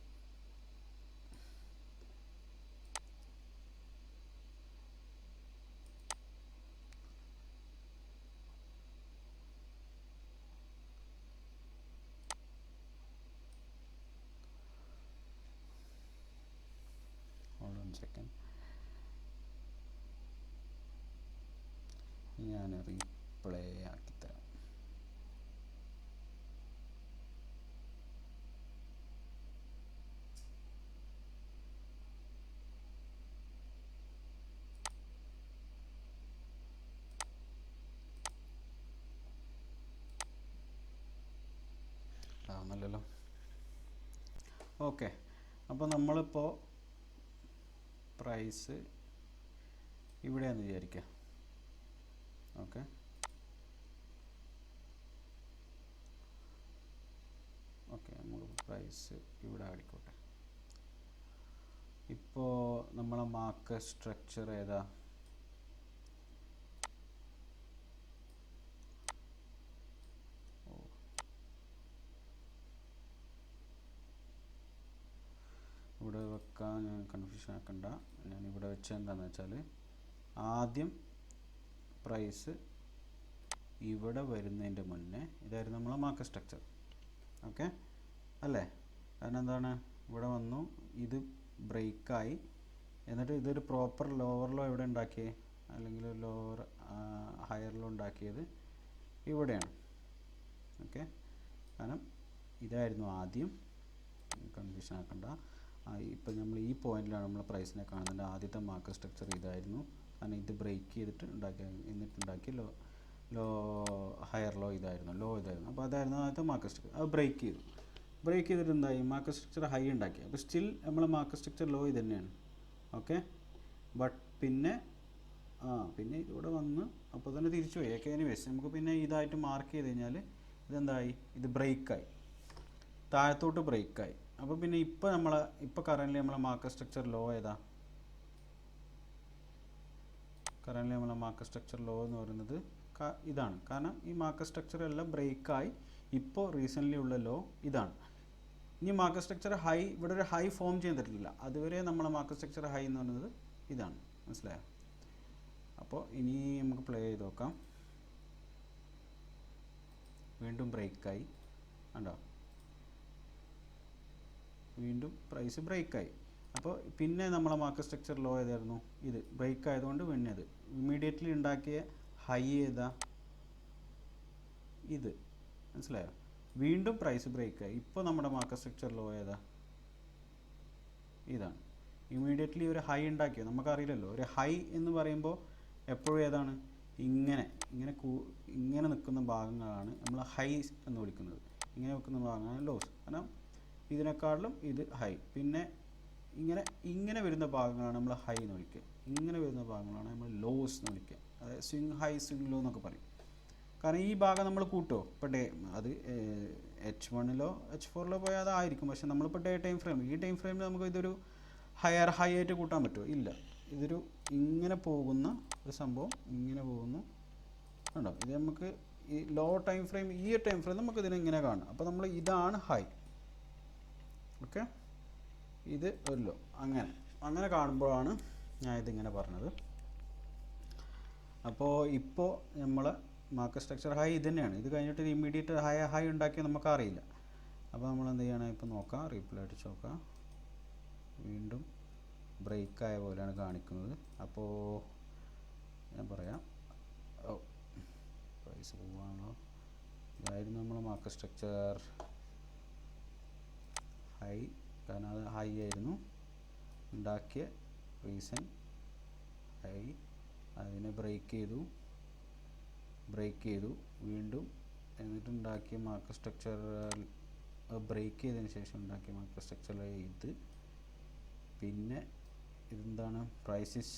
സെക്കൻഡ്, ഞാൻ റീപ്ലേ ആക്കിത്തരാം. ആണല്ലോ. ഓക്കെ, അപ്പോൾ നമ്മളിപ്പോൾ പ്രൈസ് ഇവിടെയാണെന്ന് വിചാരിക്കുക. ഓക്കെ, നമ്മൾ പ്രൈസ് ഇവിടെ ആയിക്കോട്ടെ. ഇപ്പോൾ നമ്മളെ മാർക്കറ്റ് സ്ട്രക്ചർ ഏതാ? ഇവിടെ വെക്കാൻ ഞാൻ കൺഫ്യൂഷൻ ആക്കണ്ട. ഞാൻ ഇവിടെ വെച്ച എന്താണെന്ന് വെച്ചാൽ ആദ്യം പ്രൈസ് ഇവിടെ വരുന്നതിൻ്റെ മുന്നേ ഇതായിരുന്നു നമ്മളെ മാർക്കറ്റ് സ്ട്രക്ചർ. ഓക്കെ അല്ലേ? കാരണം എന്താണ്? ഇവിടെ വന്നു, ഇത് ബ്രേക്കായി, എന്നിട്ട് ഇതൊരു പ്രോപ്പർ ലോവർ ലോ എവിടെ ഉണ്ടാക്കിയേ, അല്ലെങ്കിൽ ലോവർ ഹയർ ലോ ഉണ്ടാക്കിയത് ഇവിടെയാണ്. ഓക്കെ, കാരണം ഇതായിരുന്നു ആദ്യം. കൺഫ്യൂഷൻ ആക്കണ്ട. ഇപ്പം നമ്മൾ ഈ പോയിന്റിലാണ് നമ്മൾ പ്രൈസിനെ കാണുന്നത്. ആദ്യത്തെ മാർക്കറ്റ് സ്ട്രക്ചർ ഇതായിരുന്നു. കാരണം ഇത് ബ്രേക്ക് ചെയ്തിട്ട് എന്നിട്ടുണ്ടാക്കിയ ഹയർ ലോ ഇതായിരുന്നു. അപ്പോൾ അതായിരുന്നു ആദ്യത്തെ മാർക്കറ്റ് സ്ട്രക്ചർ. അത് ബ്രേക്ക് ചെയ്തിട്ട് എന്തായി? മാർക്കറ്റ് സ്ട്രക്ചർ ഹൈ ഉണ്ടാക്കി. അപ്പോൾ സ്റ്റിൽ നമ്മളെ മാർക്കറ്റ് സ്ട്രക്ചർ ലോ ഇത് തന്നെയാണ്. ഓക്കെ, ബട്ട് പിന്നെ ഇതിവിടെ വന്ന് അപ്പോൾ തന്നെ തിരിച്ചു പോയി. ഓക്കെ, എനിവേസ് നമുക്ക് പിന്നെ ഇതായിട്ട് മാർക്ക് ചെയ്ത് കഴിഞ്ഞാൽ ഇതെന്തായി? ഇത് ബ്രേക്കായി, താഴത്തോട്ട് ബ്രേക്കായി. അപ്പോൾ പിന്നെ ഇപ്പോൾ കറൻ്റ് നമ്മളെ മാർക്കറ്റ് സ്ട്രക്ചർ ലോ ഏതാ? കറൻ്റ് നമ്മളെ മാർക്കറ്റ് സ്ട്രക്ചർ ലോ എന്ന് പറയുന്നത് ഇതാണ്. കാരണം ഈ മാർക്കറ്റ് സ്ട്രക്ചർ എല്ലാം ബ്രേക്കായി. ഇപ്പോൾ റീസെൻ്റ്ലി ഉള്ള ലോ ഇതാണ്. ഇനി മാർക്കറ്റ് സ്ട്രക്ചർ ഹൈ, ഇവിടെ ഒരു ഹൈ ഫോം ചെയ്തിട്ടില്ല. അതുവരെ നമ്മളെ മാർക്കറ്റ് സ്ട്രക്ചർ ഹൈ എന്ന് പറയുന്നത് ഇതാണ്. മനസ്സിലായോ? അപ്പോൾ ഇനി നമുക്ക് പ്ലേ ചെയ്ത് നോക്കാം. വീണ്ടും ബ്രേക്കായി, കണ്ടോ, വീണ്ടും പ്രൈസ് ബ്രേക്കായി. അപ്പോൾ പിന്നെ നമ്മളെ മാർക്കറ്റ് സ്ട്രക്ചർ ലോ ഏതായിരുന്നു? ഇത് ബ്രേക്ക് ആയതുകൊണ്ട് പിന്നെ അത് ഇമ്മീഡിയറ്റ്ലി ഉണ്ടാക്കിയ ഹൈ ഏതാ? ഇത്, മനസ്സിലായോ? വീണ്ടും പ്രൈസ് ബ്രേക്കായി. ഇപ്പോൾ നമ്മുടെ മാർക്കറ്റ് സ്ട്രക്ചർ ലോ ഏതാ? ഇതാണ്. ഇമ്മീഡിയറ്റ്ലി ഒരു ഹൈ ഉണ്ടാക്കിയോ? നമുക്കറിയില്ലല്ലോ. ഒരു ഹൈ എന്ന് പറയുമ്പോൾ എപ്പോഴും ഏതാണ്? ഇങ്ങനെ ഇങ്ങനെ നിൽക്കുന്ന ഭാഗങ്ങളാണ് നമ്മൾ ഹൈ എന്ന് വിളിക്കുന്നത്. ഇങ്ങനെ നിൽക്കുന്ന ഭാഗങ്ങളാണ് ലോസ്. കാരണം ഇതിനേക്കാളും ഇത് ഹൈ. പിന്നെ ഇങ്ങനെ വരുന്ന ഭാഗങ്ങളാണ് നമ്മൾ ഹൈ എന്ന് വിളിക്കുക. ഇങ്ങനെ വരുന്ന ഭാഗങ്ങളാണ് നമ്മൾ ലോസ് എന്ന് വിളിക്കുക. അതായത് സ്വിങ് ഹൈ സ്വിങ് ലോ എന്നൊക്കെ പറയും. കാരണം ഈ ഭാഗം നമ്മൾ കൂട്ടോ. ഇപ്പോൾ അത് H1-ലോ H4-ലോ പോയാൽ അതായിരിക്കും. പക്ഷെ നമ്മളിപ്പോൾ ടൈം ഫ്രെയിം, ഈ ടൈം ഫ്രെയിമിൽ നമുക്ക് ഇതൊരു ഹൈ ആയിട്ട് കൂട്ടാൻ പറ്റുമോ? ഇല്ല. ഇതൊരു ഇങ്ങനെ പോകുന്ന ഒരു സംഭവം, ഇങ്ങനെ പോകുന്നു, ഉണ്ടോ? ഇത് നമുക്ക് ഈ ലോ ടൈം ഫ്രെയിം, ഈ ടൈം ഫ്രെയിം നമുക്ക് ഇതിനെ ഇങ്ങനെ കാണാം. അപ്പോൾ നമ്മൾ ഇതാണ് ഹൈ. ഓക്കെ, ഇത് ഒരു ലോ. അങ്ങനെ കാണുമ്പോഴാണ് ഞാൻ ഇതിങ്ങനെ പറഞ്ഞത്. അപ്പോൾ ഇപ്പോൾ നമ്മൾ മാർക്കറ്റ് സ്ട്രക്ചർ ഹൈ ഇത് തന്നെയാണ്. ഇത് കഴിഞ്ഞിട്ട് ഇമ്മീഡിയറ്റ് ഹൈ ഉണ്ടാക്കിയാൽ നമുക്കറിയില്ല. അപ്പോൾ നമ്മൾ എന്ത് ചെയ്യണം? ഇപ്പോൾ നോക്കാം, റീപ്ലൈ അടിച്ച് നോക്കാം. വീണ്ടും ബ്രേക്കായ പോലെയാണ് കാണിക്കുന്നത്. അപ്പോൾ ഞാൻ പറയാം, പ്രൈസ് പോവാണല്ലോ. ഇതായിരുന്നു നമ്മൾ മാർക്കറ്റ് സ്ട്രക്ചർ ഹൈ. കാരണം അത് ഹൈ ആയിരുന്നു ഉണ്ടാക്കിയ റീസൺ ഹൈ. അതിനെ ബ്രേക്ക് ചെയ്തു വീണ്ടും. എന്നിട്ടുണ്ടാക്കിയ മാർക്കറ്റ് സ്ട്രക്ചർ ബ്രേക്ക് ചെയ്തതിന് ശേഷം ഉണ്ടാക്കിയ മാർക്കറ്റ് സ്ട്രക്ചർ ഇത്. പിന്നെ ഇതെന്താണ്? Price is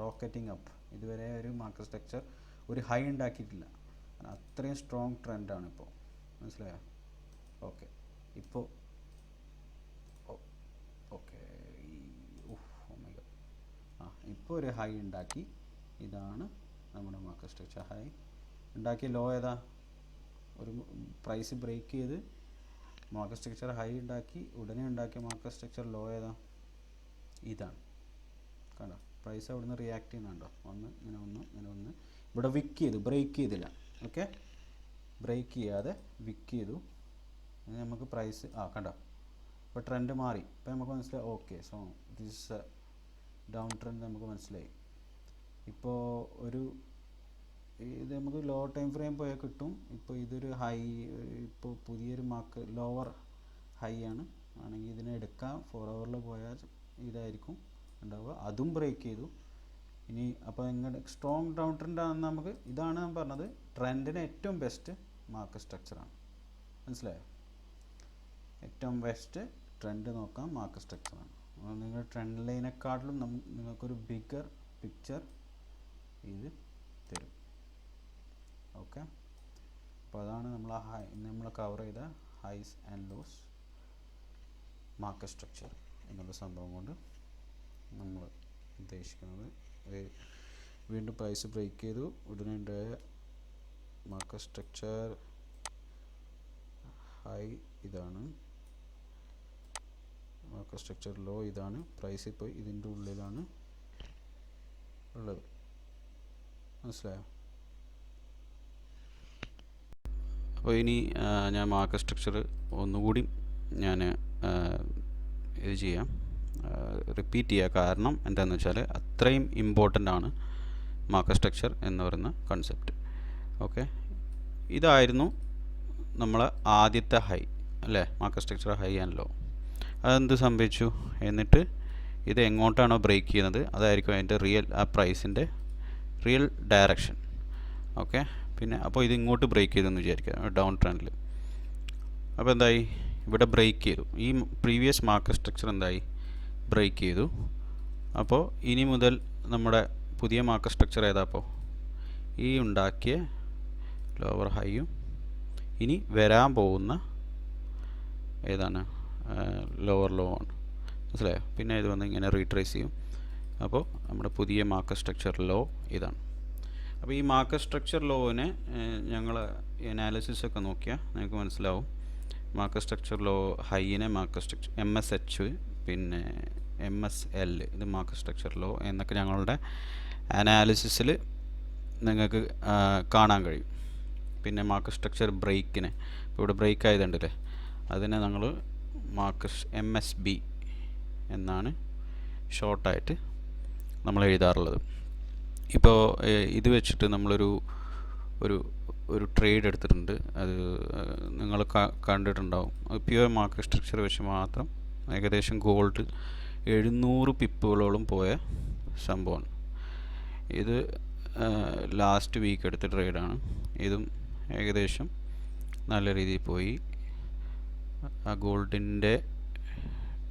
rocketing up. ഇതുവരെ ഒരു മാർക്കറ്റ് സ്ട്രക്ചർ ഒരു ഹൈ ഉണ്ടാക്കിയിട്ടില്ല. അത്രയും സ്ട്രോങ് ട്രെൻഡാണ് ഇപ്പോൾ. മനസ്സിലായോ? ഓക്കെ, ഇപ്പോൾ ഓക്കെ, ഇപ്പോൾ ഒരു ഹൈ ഉണ്ടാക്കി. ഇതാണ് നമ്മുടെ മാർക്കറ്റ് സ്ട്രക്ചർ ഹൈ. ഉണ്ടാക്കിയ ലോ ഏതാ? ഒരു പ്രൈസ് ബ്രേക്ക് ചെയ്ത് മാർക്കറ്റ് സ്ട്രക്ചർ ഹൈ ഉണ്ടാക്കി. ഉടനെ ഉണ്ടാക്കിയ മാർക്കറ്റ് സ്ട്രക്ചർ ലോ ഏതാ? ഇതാണ്. കണ്ടോ? പ്രൈസ് അവിടെ നിന്ന് റിയാക്ട് ചെയ്യുന്നുണ്ടോ? ഇങ്ങനെ ഇവിടെ വിക്ക് ചെയ്തു, ബ്രേക്ക് ചെയ്തില്ല. ഓക്കെ, ബ്രേക്ക് ചെയ്യാതെ വിക്ക് ചെയ്തു. നമുക്ക് പ്രൈസ് കണ്ടോ? ഇപ്പോൾ ട്രെൻഡ് മാറി. ഇപ്പോൾ നമുക്ക് മനസ്സിലായി. Okay, so this down trend നമുക്ക് മനസ്സിലായി. ഇപ്പോൾ ഇത് നമുക്ക് ലോ ടൈം ഫ്രെയിം പോയാൽ കിട്ടും. ഇപ്പോൾ ഇതൊരു ഹൈ, ഇപ്പോൾ പുതിയൊരു ലോവർ ഹൈ ആണെങ്കിൽ ഇതിനെ എടുക്കാം. 4 hourൽ പോയാൽ ഇതായിരിക്കും ഉണ്ടാവുക. അതും ബ്രേക്ക് ചെയ്തു. ഇനി അപ്പോൾ എങ്ങനെ സ്ട്രോങ് ഡൗൺ ട്രെൻഡ് ആണെന്ന് നമുക്ക്, ഇതാണ് ഞാൻ പറഞ്ഞത്, ട്രെൻഡിന് ഏറ്റവും ബെസ്റ്റ് മാർക്കറ്റ് സ്ട്രക്ചറാണ്. മനസ്സിലായോ? ഏറ്റവും ബെസ്റ്റ് ട്രെൻഡ് നോക്കാം മാർക്കറ്റ് സ്ട്രക്ചറാണ്. നിങ്ങൾ ട്രെൻഡ് ലൈനെക്കാട്ടിലും നിങ്ങൾക്കൊരു ബിഗർ പിക്ചർ ഇത് തരും. ഓക്കെ, അപ്പോൾ അതാണ് നമ്മൾ കവർ ചെയ്ത highs and lows market structure എന്നുള്ള സംഭവം കൊണ്ട് നമ്മൾ ഉദ്ദേശിക്കുന്നത്. വീണ്ടും പ്രൈസ് ബ്രേക്ക് ചെയ്തു. ഉടനെ ഉണ്ടായ മാർക്കറ്റ് സ്ട്രക്ചർ ഹൈ ഇതാണ്, മാർക്കറ്റ് സ്ട്രക്ചർ ലോ ഇതാണ്. പ്രൈസ് ഇപ്പോൾ ഇതിൻ്റെ ഉള്ളിലാണ് ഉള്ളത്. മനസ്സിലായോ? അപ്പോൾ ഇനി ഞാൻ മാർക്കറ്റ് സ്ട്രക്ചർ ഒന്നുകൂടി ഞാൻ ഇത് ചെയ്യാം, റിപ്പീറ്റ് ചെയ്യുക. കാരണം എന്താണെന്ന് വെച്ചാൽ അത്രയും ഇമ്പോർട്ടൻ്റ് ആണ് മാർക്കറ്റ് സ്ട്രക്ചർ എന്ന് പറയുന്ന കൺസെപ്റ്റ്. ഓക്കെ, ഇതായിരുന്നു നമ്മളെ ആദ്യത്തെ ഹൈ അല്ലേ? Market structure high and low. അതെന്ത് സംഭവിച്ചു? എന്നിട്ട് ഇത് എങ്ങോട്ടാണോ ബ്രേക്ക് ചെയ്യുന്നത് അതായിരിക്കും അതിൻ്റെ ആ പ്രൈസിൻ്റെ റിയൽ ഡയറക്ഷൻ. ഓക്കെ, പിന്നെ അപ്പോൾ ഇത് ഇങ്ങോട്ട് ബ്രേക്ക് ചെയ്തെന്ന് വിചാരിക്കുക ഡൗൺ ട്രെൻഡിൽ. അപ്പോൾ എന്തായി? ഇവിടെ ബ്രേക്ക് ചെയ്തു. ഈ പ്രീവിയസ് മാർക്കറ്റ് സ്ട്രക്ചർ എന്തായി? ബ്രേക്ക് ചെയ്തു. അപ്പോൾ ഇനി മുതൽ നമ്മുടെ പുതിയ മാർക്കറ്റ് സ്ട്രക്ചർ ഏതാ? അപ്പോൾ ഈ ഉണ്ടാക്കിയ ലോവർ ഹൈയും ഇനി വരാൻ പോകുന്ന ഏതാണ്? ലോവർ ലോ ആണ്. മനസ്സിലായോ? പിന്നെ ഇത് വന്ന് ഇങ്ങനെ റീട്രേസ് ചെയ്യും. അപ്പോൾ നമ്മുടെ പുതിയ മാർക്കറ്റ് സ്ട്രക്ചർ ലോ ഇതാണ്. അപ്പോൾ ഈ മാർക്കറ്റ് സ്ട്രക്ചർ ലോവിനെ ഞങ്ങൾ അനാലിസിസൊക്കെ നോക്കിയാൽ നിങ്ങൾക്ക് മനസ്സിലാവും. മാർക്കറ്റ് സ്ട്രക്ചർ ലോ ഹൈയിനെ മാർക്കറ്റ് സ്ട്രക്ചർ MSH പിന്നെ MSL ഇത് മാർക്കറ്റ് സ്ട്രക്ചർ ലോ എന്നൊക്കെ ഞങ്ങളുടെ അനാലിസിസിൽ നിങ്ങൾക്ക് കാണാൻ കഴിയും. പിന്നെ മാർക്കറ്റ് സ്ട്രക്ചർ ബ്രേക്കിനെ, ഇപ്പോൾ ഇവിടെ ബ്രേക്ക് ആയതുണ്ടല്ലേ, അതിനെ നമ്മൾ MSB എന്നാണ് ഷോർട്ടായിട്ട് നമ്മൾ എഴുതാറുള്ളത്. ഇപ്പോൾ ഇത് വെച്ചിട്ട് നമ്മളൊരു ഒരു ട്രേഡ് എടുത്തിട്ടുണ്ട്. അത് നിങ്ങൾ കണ്ടിട്ടുണ്ടാവും. അത് പ്യുവർ മാർക്കറ്റ് സ്ട്രക്ചർ വെച്ച് മാത്രം ഏകദേശം ഗോൾഡ് 700 പിപ്പുകളോളം പോയ സംഭവമാണ്. ഇത് ലാസ്റ്റ് വീക്ക് എടുത്ത ട്രേഡാണ്. ഇതും ഏകദേശം നല്ല രീതിയിൽ പോയി. ആ ഗോൾഡിൻ്റെ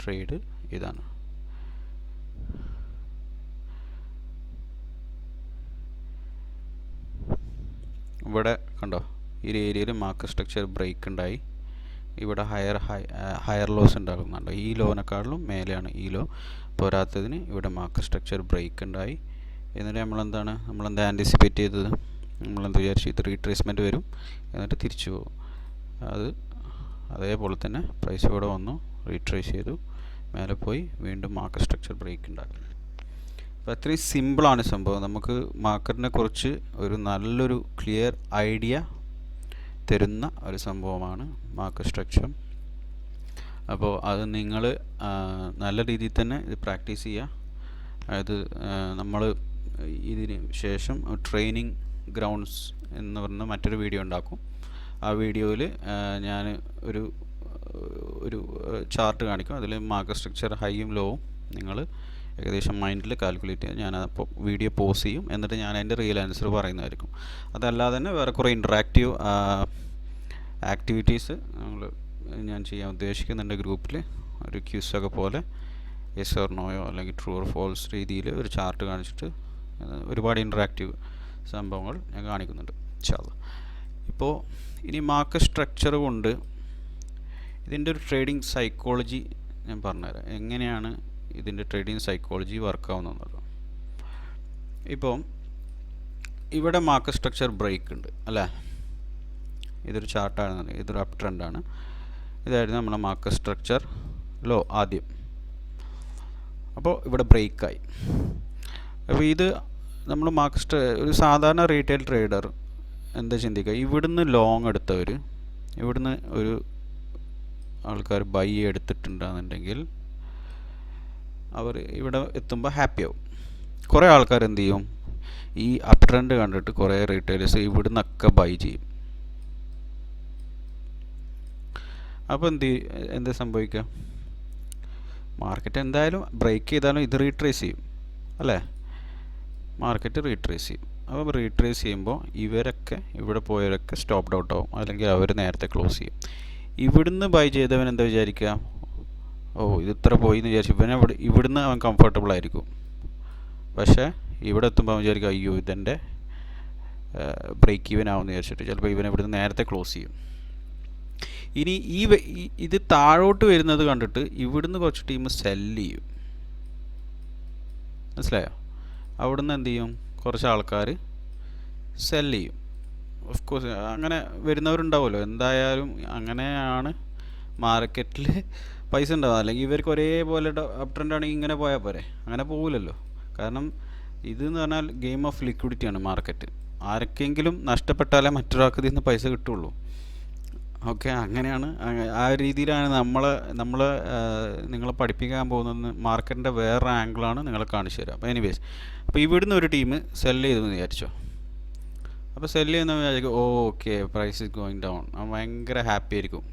ട്രേഡ് ഇതാണ്. ഇവിടെ കണ്ടോ, ഈ ഏരിയയിൽ മാർക്കറ്റ് സ്ട്രക്ചർ ബ്രേക്ക് ഉണ്ടായി. ഇവിടെ ഹയർ ലോസ് ഉണ്ടാകുന്നുണ്ടോ, ഈ ലോനെക്കാളും മേലെയാണ് ഈ ലോ. പോരാത്തതിന് ഇവിടെ മാർക്കറ്റ് സ്ട്രക്ചർ ബ്രേക്ക് ഉണ്ടായി. എന്നിട്ട് നമ്മളെന്താ ആൻറ്റിസിപ്പേറ്റ് ചെയ്തത്, നമ്മളെന്ത് വിചാരിച്ചു, ഇത് റീട്രേസ്മെൻറ്റ് വരും എന്നിട്ട് തിരിച്ചു പോകും. അതേപോലെ തന്നെ പ്രൈസ് ഇവിടെ വന്നു, റീട്രേസ് ചെയ്തു, മേലെ പോയി, വീണ്ടും മാർക്കറ്റ് സ്ട്രക്ചർ ബ്രേക്ക് ഉണ്ടാക്കി. അപ്പോൾ അത്രയും സിമ്പിളാണ് സംഭവം. നമുക്ക് മാർക്കറ്റിനെ കുറിച്ച് ഒരു നല്ലൊരു ക്ലിയർ ഐഡിയ തരുന്ന ഒരു സംഭവമാണ് മാർക്കറ്റ് സ്ട്രക്ചർ. അപ്പോൾ അത് നിങ്ങൾ നല്ല രീതിയിൽ തന്നെ ഇത് പ്രാക്ടീസ് ചെയ്യുക. അതായത് നമ്മൾ ഇതിന് ശേഷം ട്രെയിനിങ് ഗ്രൗണ്ട്സ് എന്ന് പറഞ്ഞ മറ്റൊരു വീഡിയോ ഉണ്ടാക്കും. ആ വീഡിയോയിൽ ഞാൻ ഒരു ചാർട്ട് കാണിക്കും. അതിൽ മാർക്കറ്റ് സ്ട്രക്ചർ ഹൈയും ലോവും നിങ്ങൾ ഏകദേശം മൈൻഡിൽ കാൽക്കുലേറ്റ് ചെയ്ത് ഞാൻ അപ്പോൾ വീഡിയോ പോസ് ചെയ്യും. എന്നിട്ട് ഞാൻ അതിൻ്റെ റിയൽ ആൻസർ പറയുന്നതായിരിക്കും. അതല്ലാതെ തന്നെ വേറെ കുറേ ഇൻട്രാക്റ്റീവ് ആക്ടിവിറ്റീസ് ഞാൻ ചെയ്യാൻ ഉദ്ദേശിക്കുന്നുണ്ട്. ഗ്രൂപ്പിൽ ഒരു ക്യൂസൊക്കെ പോലെ യെസ് ഓർ നോയോ അല്ലെങ്കിൽ ട്രൂ ഓർ ഫോൾസ് രീതിയിൽ ഒരു ചാർട്ട് കാണിച്ചിട്ട് ഒരുപാട് ഇൻട്രാക്റ്റീവ് സംഭവങ്ങൾ ഞാൻ കാണിക്കുന്നുണ്ട് ഇൻഷാല്ലാ. ഇപ്പോൾ ഇനി മാർക്കറ്റ് സ്ട്രക്ചർ കൊണ്ട് ഇതിൻ്റെ ഒരു ട്രേഡിംഗ് സൈക്കോളജി ഞാൻ പറഞ്ഞുതരാം. എങ്ങനെയാണ് ഇതിൻ്റെ ട്രേഡിംഗ് സൈക്കോളജി വർക്കാവുന്നത്. ഇപ്പോൾ ഇവിടെ മാർക്കറ്റ് സ്ട്രക്ചർ ബ്രേക്ക് ഉണ്ട് അല്ലേ, ഇതൊരു ചാർട്ടാണ്, ഇതൊരു അപ്പ് ട്രെൻഡാണ്. ഇതായിരുന്നു നമ്മുടെ മാർക്കറ്റ് സ്ട്രക്ചർ ലോ ആദ്യം. അപ്പോൾ ഇവിടെ ബ്രേക്കായി. അപ്പോൾ ഇത് നമ്മൾ ഒരു സാധാരണ റീറ്റെയിൽ ട്രേഡർ എന്താ ചിന്തിക്കുക, ഇവിടുന്ന് ലോങ് എടുത്തവർ, ഇവിടുന്ന് ഒരു ആൾക്കാർ ബൈ എടുത്തിട്ടുണ്ടെന്നുണ്ടെങ്കിൽ അവർ ഇവിടെ എത്തുമ്പോൾ ഹാപ്പി ആവും. കുറേ ആൾക്കാർ എന്ത് ചെയ്യും, ഈ അപ്പ് ട്രെൻഡ് കണ്ടിട്ട് കുറേ റീറ്റെയിലേഴ്സ് ഇവിടുന്നൊക്കെ ബൈ ചെയ്യും. അപ്പോൾ എന്ത് സംഭവിക്കുക, മാർക്കറ്റ് എന്തായാലും ബ്രേക്ക് ചെയ്താലും ഇത് റീട്രേസ് ചെയ്യും അല്ലേ, മാർക്കറ്റ് റീട്രേസ് ചെയ്യും. അപ്പോൾ റീട്രേസ് ചെയ്യുമ്പോൾ ഇവരൊക്കെ ഇവിടെ പോയവരൊക്കെ സ്റ്റോപ്ഡ് ഔട്ട് ആവും, അല്ലെങ്കിൽ അവർ നേരത്തെ ക്ലോസ് ചെയ്യും. ഇവിടുന്ന് ബൈ ചെയ്തവൻ എന്താ വിചാരിക്കുക, ഓ ഇത് ഇത്ര പോയി എന്ന് വിചാരിച്ചു ഇവിടുന്ന് അവൻ കംഫർട്ടബിൾ ആയിരിക്കും. പക്ഷേ ഇവിടെ എത്തുമ്പോൾ അവൻ വിചാരിക്കുക അയ്യോ ഇതെൻ്റെ ബ്രേക്ക് ഈവൻ ആവുമെന്ന് വിചാരിച്ചിട്ട് ചിലപ്പോൾ ഇവൻ ഇവിടുന്ന് നേരത്തെ ക്ലോസ് ചെയ്യും. ഇനി ഇത് താഴോട്ട് വരുന്നത് കണ്ടിട്ട് ഇവിടുന്ന് കുറച്ച് ടീം സെല്ല് ചെയ്യും, മനസ്സിലായോ? അവിടുന്ന് എന്ത് ചെയ്യും, കുറച്ച് ആൾക്കാർ സെല്ല് ചെയ്യും. ഓഫ് കോഴ്സ് അങ്ങനെ വരുന്നവരുണ്ടാവുമല്ലോ, എന്തായാലും അങ്ങനെയാണ് മാർക്കറ്റിൽ പൈസ ഉണ്ടാവുക. അല്ലെങ്കിൽ ഇവർക്ക് ഒരേപോലെ അപ്പ് ട്രെൻഡ് ആണെങ്കിൽ ഇങ്ങനെ പോയാൽ പോരെ, അങ്ങനെ പോകില്ലല്ലോ. കാരണം ഇതെന്ന് പറഞ്ഞാൽ ഗെയിം ഓഫ് ലിക്വിഡിറ്റിയാണ് മാർക്കറ്റ്. ആർക്കെങ്കിലും നഷ്ടപ്പെട്ടാലേ മറ്റൊരാൾക്ക് ഇതിൽ നിന്ന് പൈസ കിട്ടുള്ളൂ. ഓക്കെ, അങ്ങനെയാണ്. ആ രീതിയിലാണ് നിങ്ങളെ പഠിപ്പിക്കാൻ പോകുന്നത്. മാർക്കറ്റിൻ്റെ വേറെ ആംഗിളാണ് നിങ്ങളെ കാണിച്ചു തരാം. അപ്പോൾ എനിവേസ്, അപ്പോൾ ഇവിടുന്ന് ഒരു ടീം സെല്ല് ചെയ്തെന്ന് വിചാരിച്ചോ. അപ്പോൾ സെല്ല് ചെയ്യുന്ന വിചാരിക്കും okay price is going down, ഭയങ്കര ഹാപ്പി ആയിരിക്കും.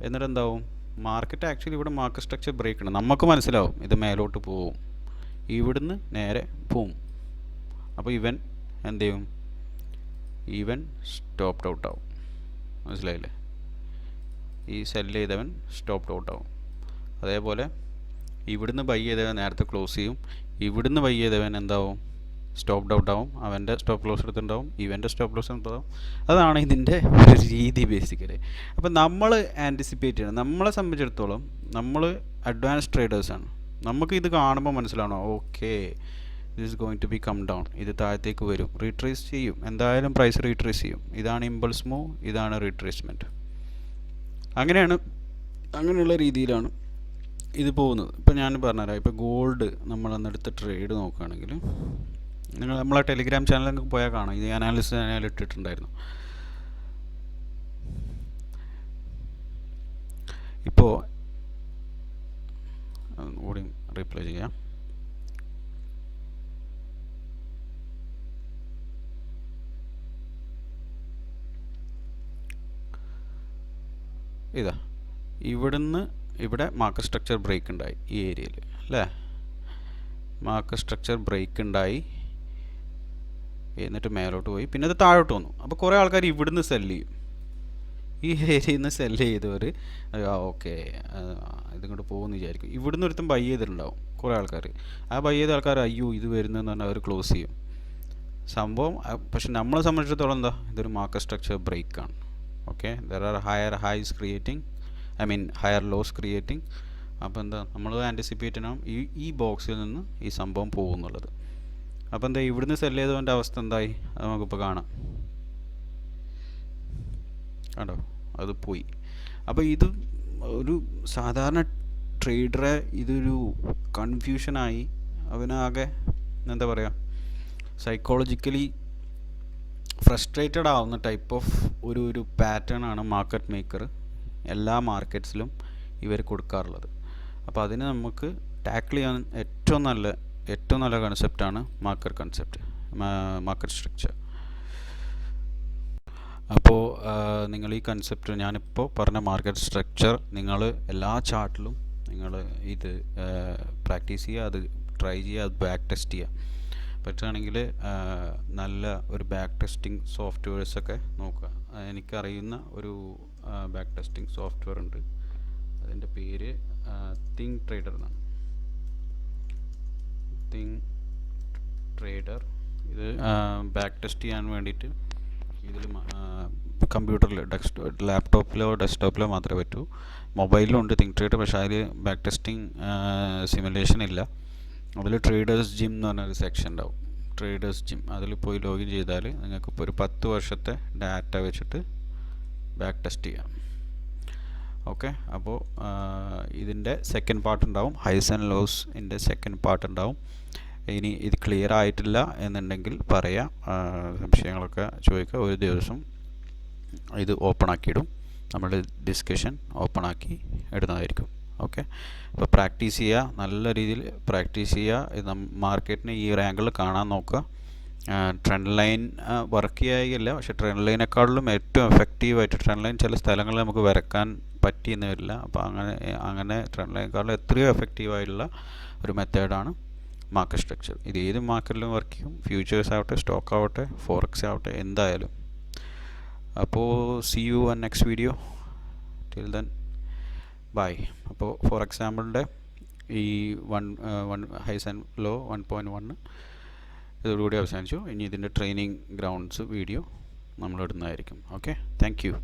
എന്നിട്ട് എന്താവും, മാർക്കറ്റ് ആക്ച്വലി ഇവിടെ മാർക്കറ്റ് സ്ട്രക്ചർ ബ്രേക്ക് ഉണ്ട്, നമുക്ക് മനസ്സിലാവും ഇത് മേലോട്ട് പോവും, ഇവിടുന്ന് നേരെ പോവും. അപ്പോൾ ഇവൻ എന്ത് ചെയ്യും, ഈവൻ സ്റ്റോപ്ഡ് ഔട്ട് ആവും, മനസ്സിലായില്ലേ? ഈ സെല്ല് ചെയ്തവൻ സ്റ്റോപ്ഡ് ഔട്ട് ആവും. അതേപോലെ ഇവിടുന്ന് ബൈ ചെയ്തവൻ നേരത്തെ ക്ലോസ് ചെയ്യും, ഇവിടുന്ന് ബൈ ചെയ്തവൻ എന്താവും, സ്റ്റോപ്ഡ് ഔട്ട് ആവും, അവൻ്റെ സ്റ്റോപ്പ് ലോസ് എടുത്തുണ്ടാവും, ഇവൻ്റെ സ്റ്റോപ്പ് ലോസ് എടുത്തുണ്ടാവും. അതാണ് ഇതിൻ്റെ ഒരു രീതി ബേസിക്കലി. അപ്പോൾ നമ്മൾ ആൻറ്റിസിപ്പേറ്റ് ചെയ്യണം. നമ്മളെ സംബന്ധിച്ചിടത്തോളം നമ്മൾ അഡ്വാൻസ് ട്രേഡേഴ്സാണ്. നമുക്ക് ഇത് കാണുമ്പോൾ മനസ്സിലാവണം okay this is going to be come down, ഇത് താഴത്തേക്ക് വരും, റീട്രേസ് ചെയ്യും, എന്തായാലും പ്രൈസ് റീട്രേസ് ചെയ്യും. ഇതാണ് ഇമ്പൾസ് മൂവ്, ഇതാണ് റീട്രേസ്മെൻറ്റ്. അങ്ങനെയുള്ള രീതിയിലാണ് ഇത് പോകുന്നത്. ഇപ്പോൾ ഞാൻ പറഞ്ഞുതരാം. ഇപ്പോൾ ഗോൾഡ് നമ്മളെന്നെടുത്ത് ട്രേഡ് നോക്കുകയാണെങ്കിൽ നിങ്ങൾ നമ്മളെ ടെലിഗ്രാം ചാനലിൽ പോയാൽ കാണാം, ഇത് അനാലിസിസ് ഞാൻ ഇട്ടിട്ടുണ്ടായിരുന്നു. ഇപ്പോൾ കൂടി റിപ്ലൈ ചെയ്യാം. ഇതാ ഇവിടുന്ന് ഇവിടെ മാർക്കറ്റ് സ്ട്രക്ചർ ബ്രേക്ക് ഉണ്ടായി ഈ ഏരിയയിൽ അല്ലേ. മാർക്കറ്റ് സ്ട്രക്ചർ ബ്രേക്ക് ഉണ്ടായി, എന്നിട്ട് മേലോട്ട് പോയി, പിന്നെ അത് താഴോട്ട് വന്നു. അപ്പോൾ കുറേ ആൾക്കാർ ഇവിടുന്ന് സെല്ല് ചെയ്യും, ഈ ഏരിയയിൽ നിന്ന് സെല്ല് ചെയ്തവർ ഓക്കെ ഇതിങ്ങോട്ട് പോകുമെന്ന് വിചാരിക്കും. ഇവിടുന്ന് ഒരുത്തും ബൈ ചെയ്തിട്ടുണ്ടാവും കുറേ ആൾക്കാർ. ആ ബൈ ചെയ്ത ആൾക്കാർ അയ്യോ ഇത് വരുന്നതെന്ന് പറഞ്ഞാൽ അവർ ക്ലോസ് ചെയ്യും സംഭവം. പക്ഷെ നമ്മളെ സംബന്ധിച്ചിടത്തോളം എന്താ, ഇതൊരു മാർക്കറ്റ് സ്ട്രക്ചർ ബ്രേക്കാണ്. Okay, there are higher highs creating, I mean higher lows creating. അപ്പോൾ എന്താ നമ്മൾ ആൻറ്റിസിപ്പേറ്റ് ചെയ്യണം ഈ ബോക്സിൽ നിന്ന് ഈ സംഭവം പോകുന്നുള്ളത്. അപ്പോൾ എന്താ ഇവിടുന്ന് സെല്ല് ചെയ്തവൻ്റെ അവസ്ഥ എന്തായി അത് നമുക്കിപ്പോൾ കാണാം. കണ്ടോ, അത് പോയി. അപ്പോൾ ഇത് ഒരു സാധാരണ ട്രേഡറെ ഇതൊരു കൺഫ്യൂഷനായി, അവനാകെ എന്താ പറയുക, സൈക്കോളജിക്കലി ഫ്രസ്ട്രേറ്റഡ് ആവുന്ന ടൈപ്പ് ഓഫ് ഒരു പാറ്റേൺ ആണ് മാർക്കറ്റ് മേക്കർ എല്ലാ മാർക്കറ്റ്സിലും ഇവർ കൊടുക്കാറുള്ളത്. അപ്പോൾ അതിന് നമുക്ക് ടാക്കിൾ ചെയ്യാൻ ഏറ്റവും നല്ല കൺസെപ്റ്റാണ് മാർക്കറ്റ് സ്ട്രക്ചർ. അപ്പോൾ നിങ്ങൾ ഈ കൺസെപ്റ്റ് ഞാനിപ്പോൾ പറഞ്ഞ മാർക്കറ്റ് സ്ട്രക്ചർ നിങ്ങൾ എല്ലാ ചാർട്ടിലും നിങ്ങൾ ഇത് പ്രാക്ടീസ് ചെയ്യുക, അത് ട്രൈ ചെയ്യുക, അത് ബാക്ക് ടെസ്റ്റ് ചെയ്യുക. പറ്റുകയാണെങ്കിൽ നല്ല ഒരു ബാക്ക് ടെസ്റ്റിംഗ് സോഫ്റ്റ്വെയർസൊക്കെ നോക്കുക. എനിക്കറിയുന്ന ഒരു ബാക്ക് ടെസ്റ്റിംഗ് സോഫ്റ്റ്വെയർ ഉണ്ട്, അതിൻ്റെ പേര് തിങ്ക് ട്രേഡർ എന്നാണ്. തിങ്ക് ട്രേഡർ ഇത് ബാക്ക് ടെസ്റ്റ് ചെയ്യാൻ വേണ്ടിയിട്ട് ഇതിൽ കമ്പ്യൂട്ടറിൽ ലാപ്ടോപ്പിലോ ഡെസ്ക്ടോപ്പിലോ മാത്രമേ പറ്റൂ. മൊബൈലിലും ഉണ്ട് തിങ്ക് ട്രേഡർ, പക്ഷേ അതിൽ ബാക്ക് ടെസ്റ്റിംഗ് സിമുലേഷൻ ഇല്ല. അതിൽ ട്രേഡേഴ്സ് ജിം എന്ന് പറഞ്ഞൊരു സെക്ഷൻ ഉണ്ടാവും, ട്രേഡേഴ്സ് ജിം. അതിൽ പോയി ലോഗിൻ ചെയ്താൽ നിങ്ങൾക്കിപ്പോൾ ഒരു 10 വർഷത്തെ ഡാറ്റ വെച്ചിട്ട് ബാക്ക് ടെസ്റ്റ് ചെയ്യാം. ഓക്കെ, അപ്പോൾ ഇതിൻ്റെ സെക്കൻഡ് പാർട്ട് ഉണ്ടാവും, ഹൈസ് ആൻഡ് ലോസിൻ്റെ സെക്കൻഡ് പാർട്ട് ഉണ്ടാവും. ഇനി ഇത് ക്ലിയർ ആയിട്ടില്ല എന്നുണ്ടെങ്കിൽ പറയാം, സംശയങ്ങളൊക്കെ ചോദിക്കുക. ഒരു ദിവസം ഇത് ഓപ്പൺ ആക്കിയിടും, നമ്മുടെ ഡിസ്കഷൻ ഓപ്പൺ ആക്കി ഇടുന്നതായിരിക്കും. ഓക്കെ, അപ്പോൾ പ്രാക്ടീസ് ചെയ്യുക, നല്ല രീതിയിൽ പ്രാക്ടീസ് ചെയ്യുക. ഇത് മാർക്കറ്റിനെ ഈ ഒരു ആംഗിളിൽ കാണാൻ നോക്കുക. ട്രെൻഡ് ലൈൻ വർക്ക് ചെയ്യായില്ല, പക്ഷേ ട്രെൻഡ് ലൈനേക്കാളിലും ഏറ്റവും എഫക്റ്റീവായിട്ട് ട്രെൻഡ് ലൈൻ ചില സ്ഥലങ്ങളിൽ നമുക്ക് വരക്കാൻ പറ്റിയെന്ന് വരില്ല. അപ്പോൾ അങ്ങനെ ട്രെൻഡ് ലൈനേക്കാളും എത്രയോ എഫക്റ്റീവായിട്ടുള്ള ഒരു മെത്തേഡാണ് മാർക്കറ്റ് സ്ട്രക്ചർ. ഇത് ഏത് മാർക്കറ്റിലും വർക്ക് ചെയ്യും, ഫ്യൂച്ചേഴ്സ് ആവട്ടെ, സ്റ്റോക്ക് ആവട്ടെ, ഫോറക്സ് ആവട്ടെ, എന്തായാലും. അപ്പോൾ see you on next video. Till then bye. അപ്പോൾ ഫോർ എക്സാമ്പിളിൻ്റെ ഈ ഹൈസ് ആൻഡ് ലോ 1.1 ഇതോടുകൂടി അവസാനിച്ചു. ഇനി ഇതിൻ്റെ ട്രെയിനിങ് ഗ്രൗണ്ട്സ് വീഡിയോ നമ്മളിടുന്നതായിരിക്കും. Okay, thank U.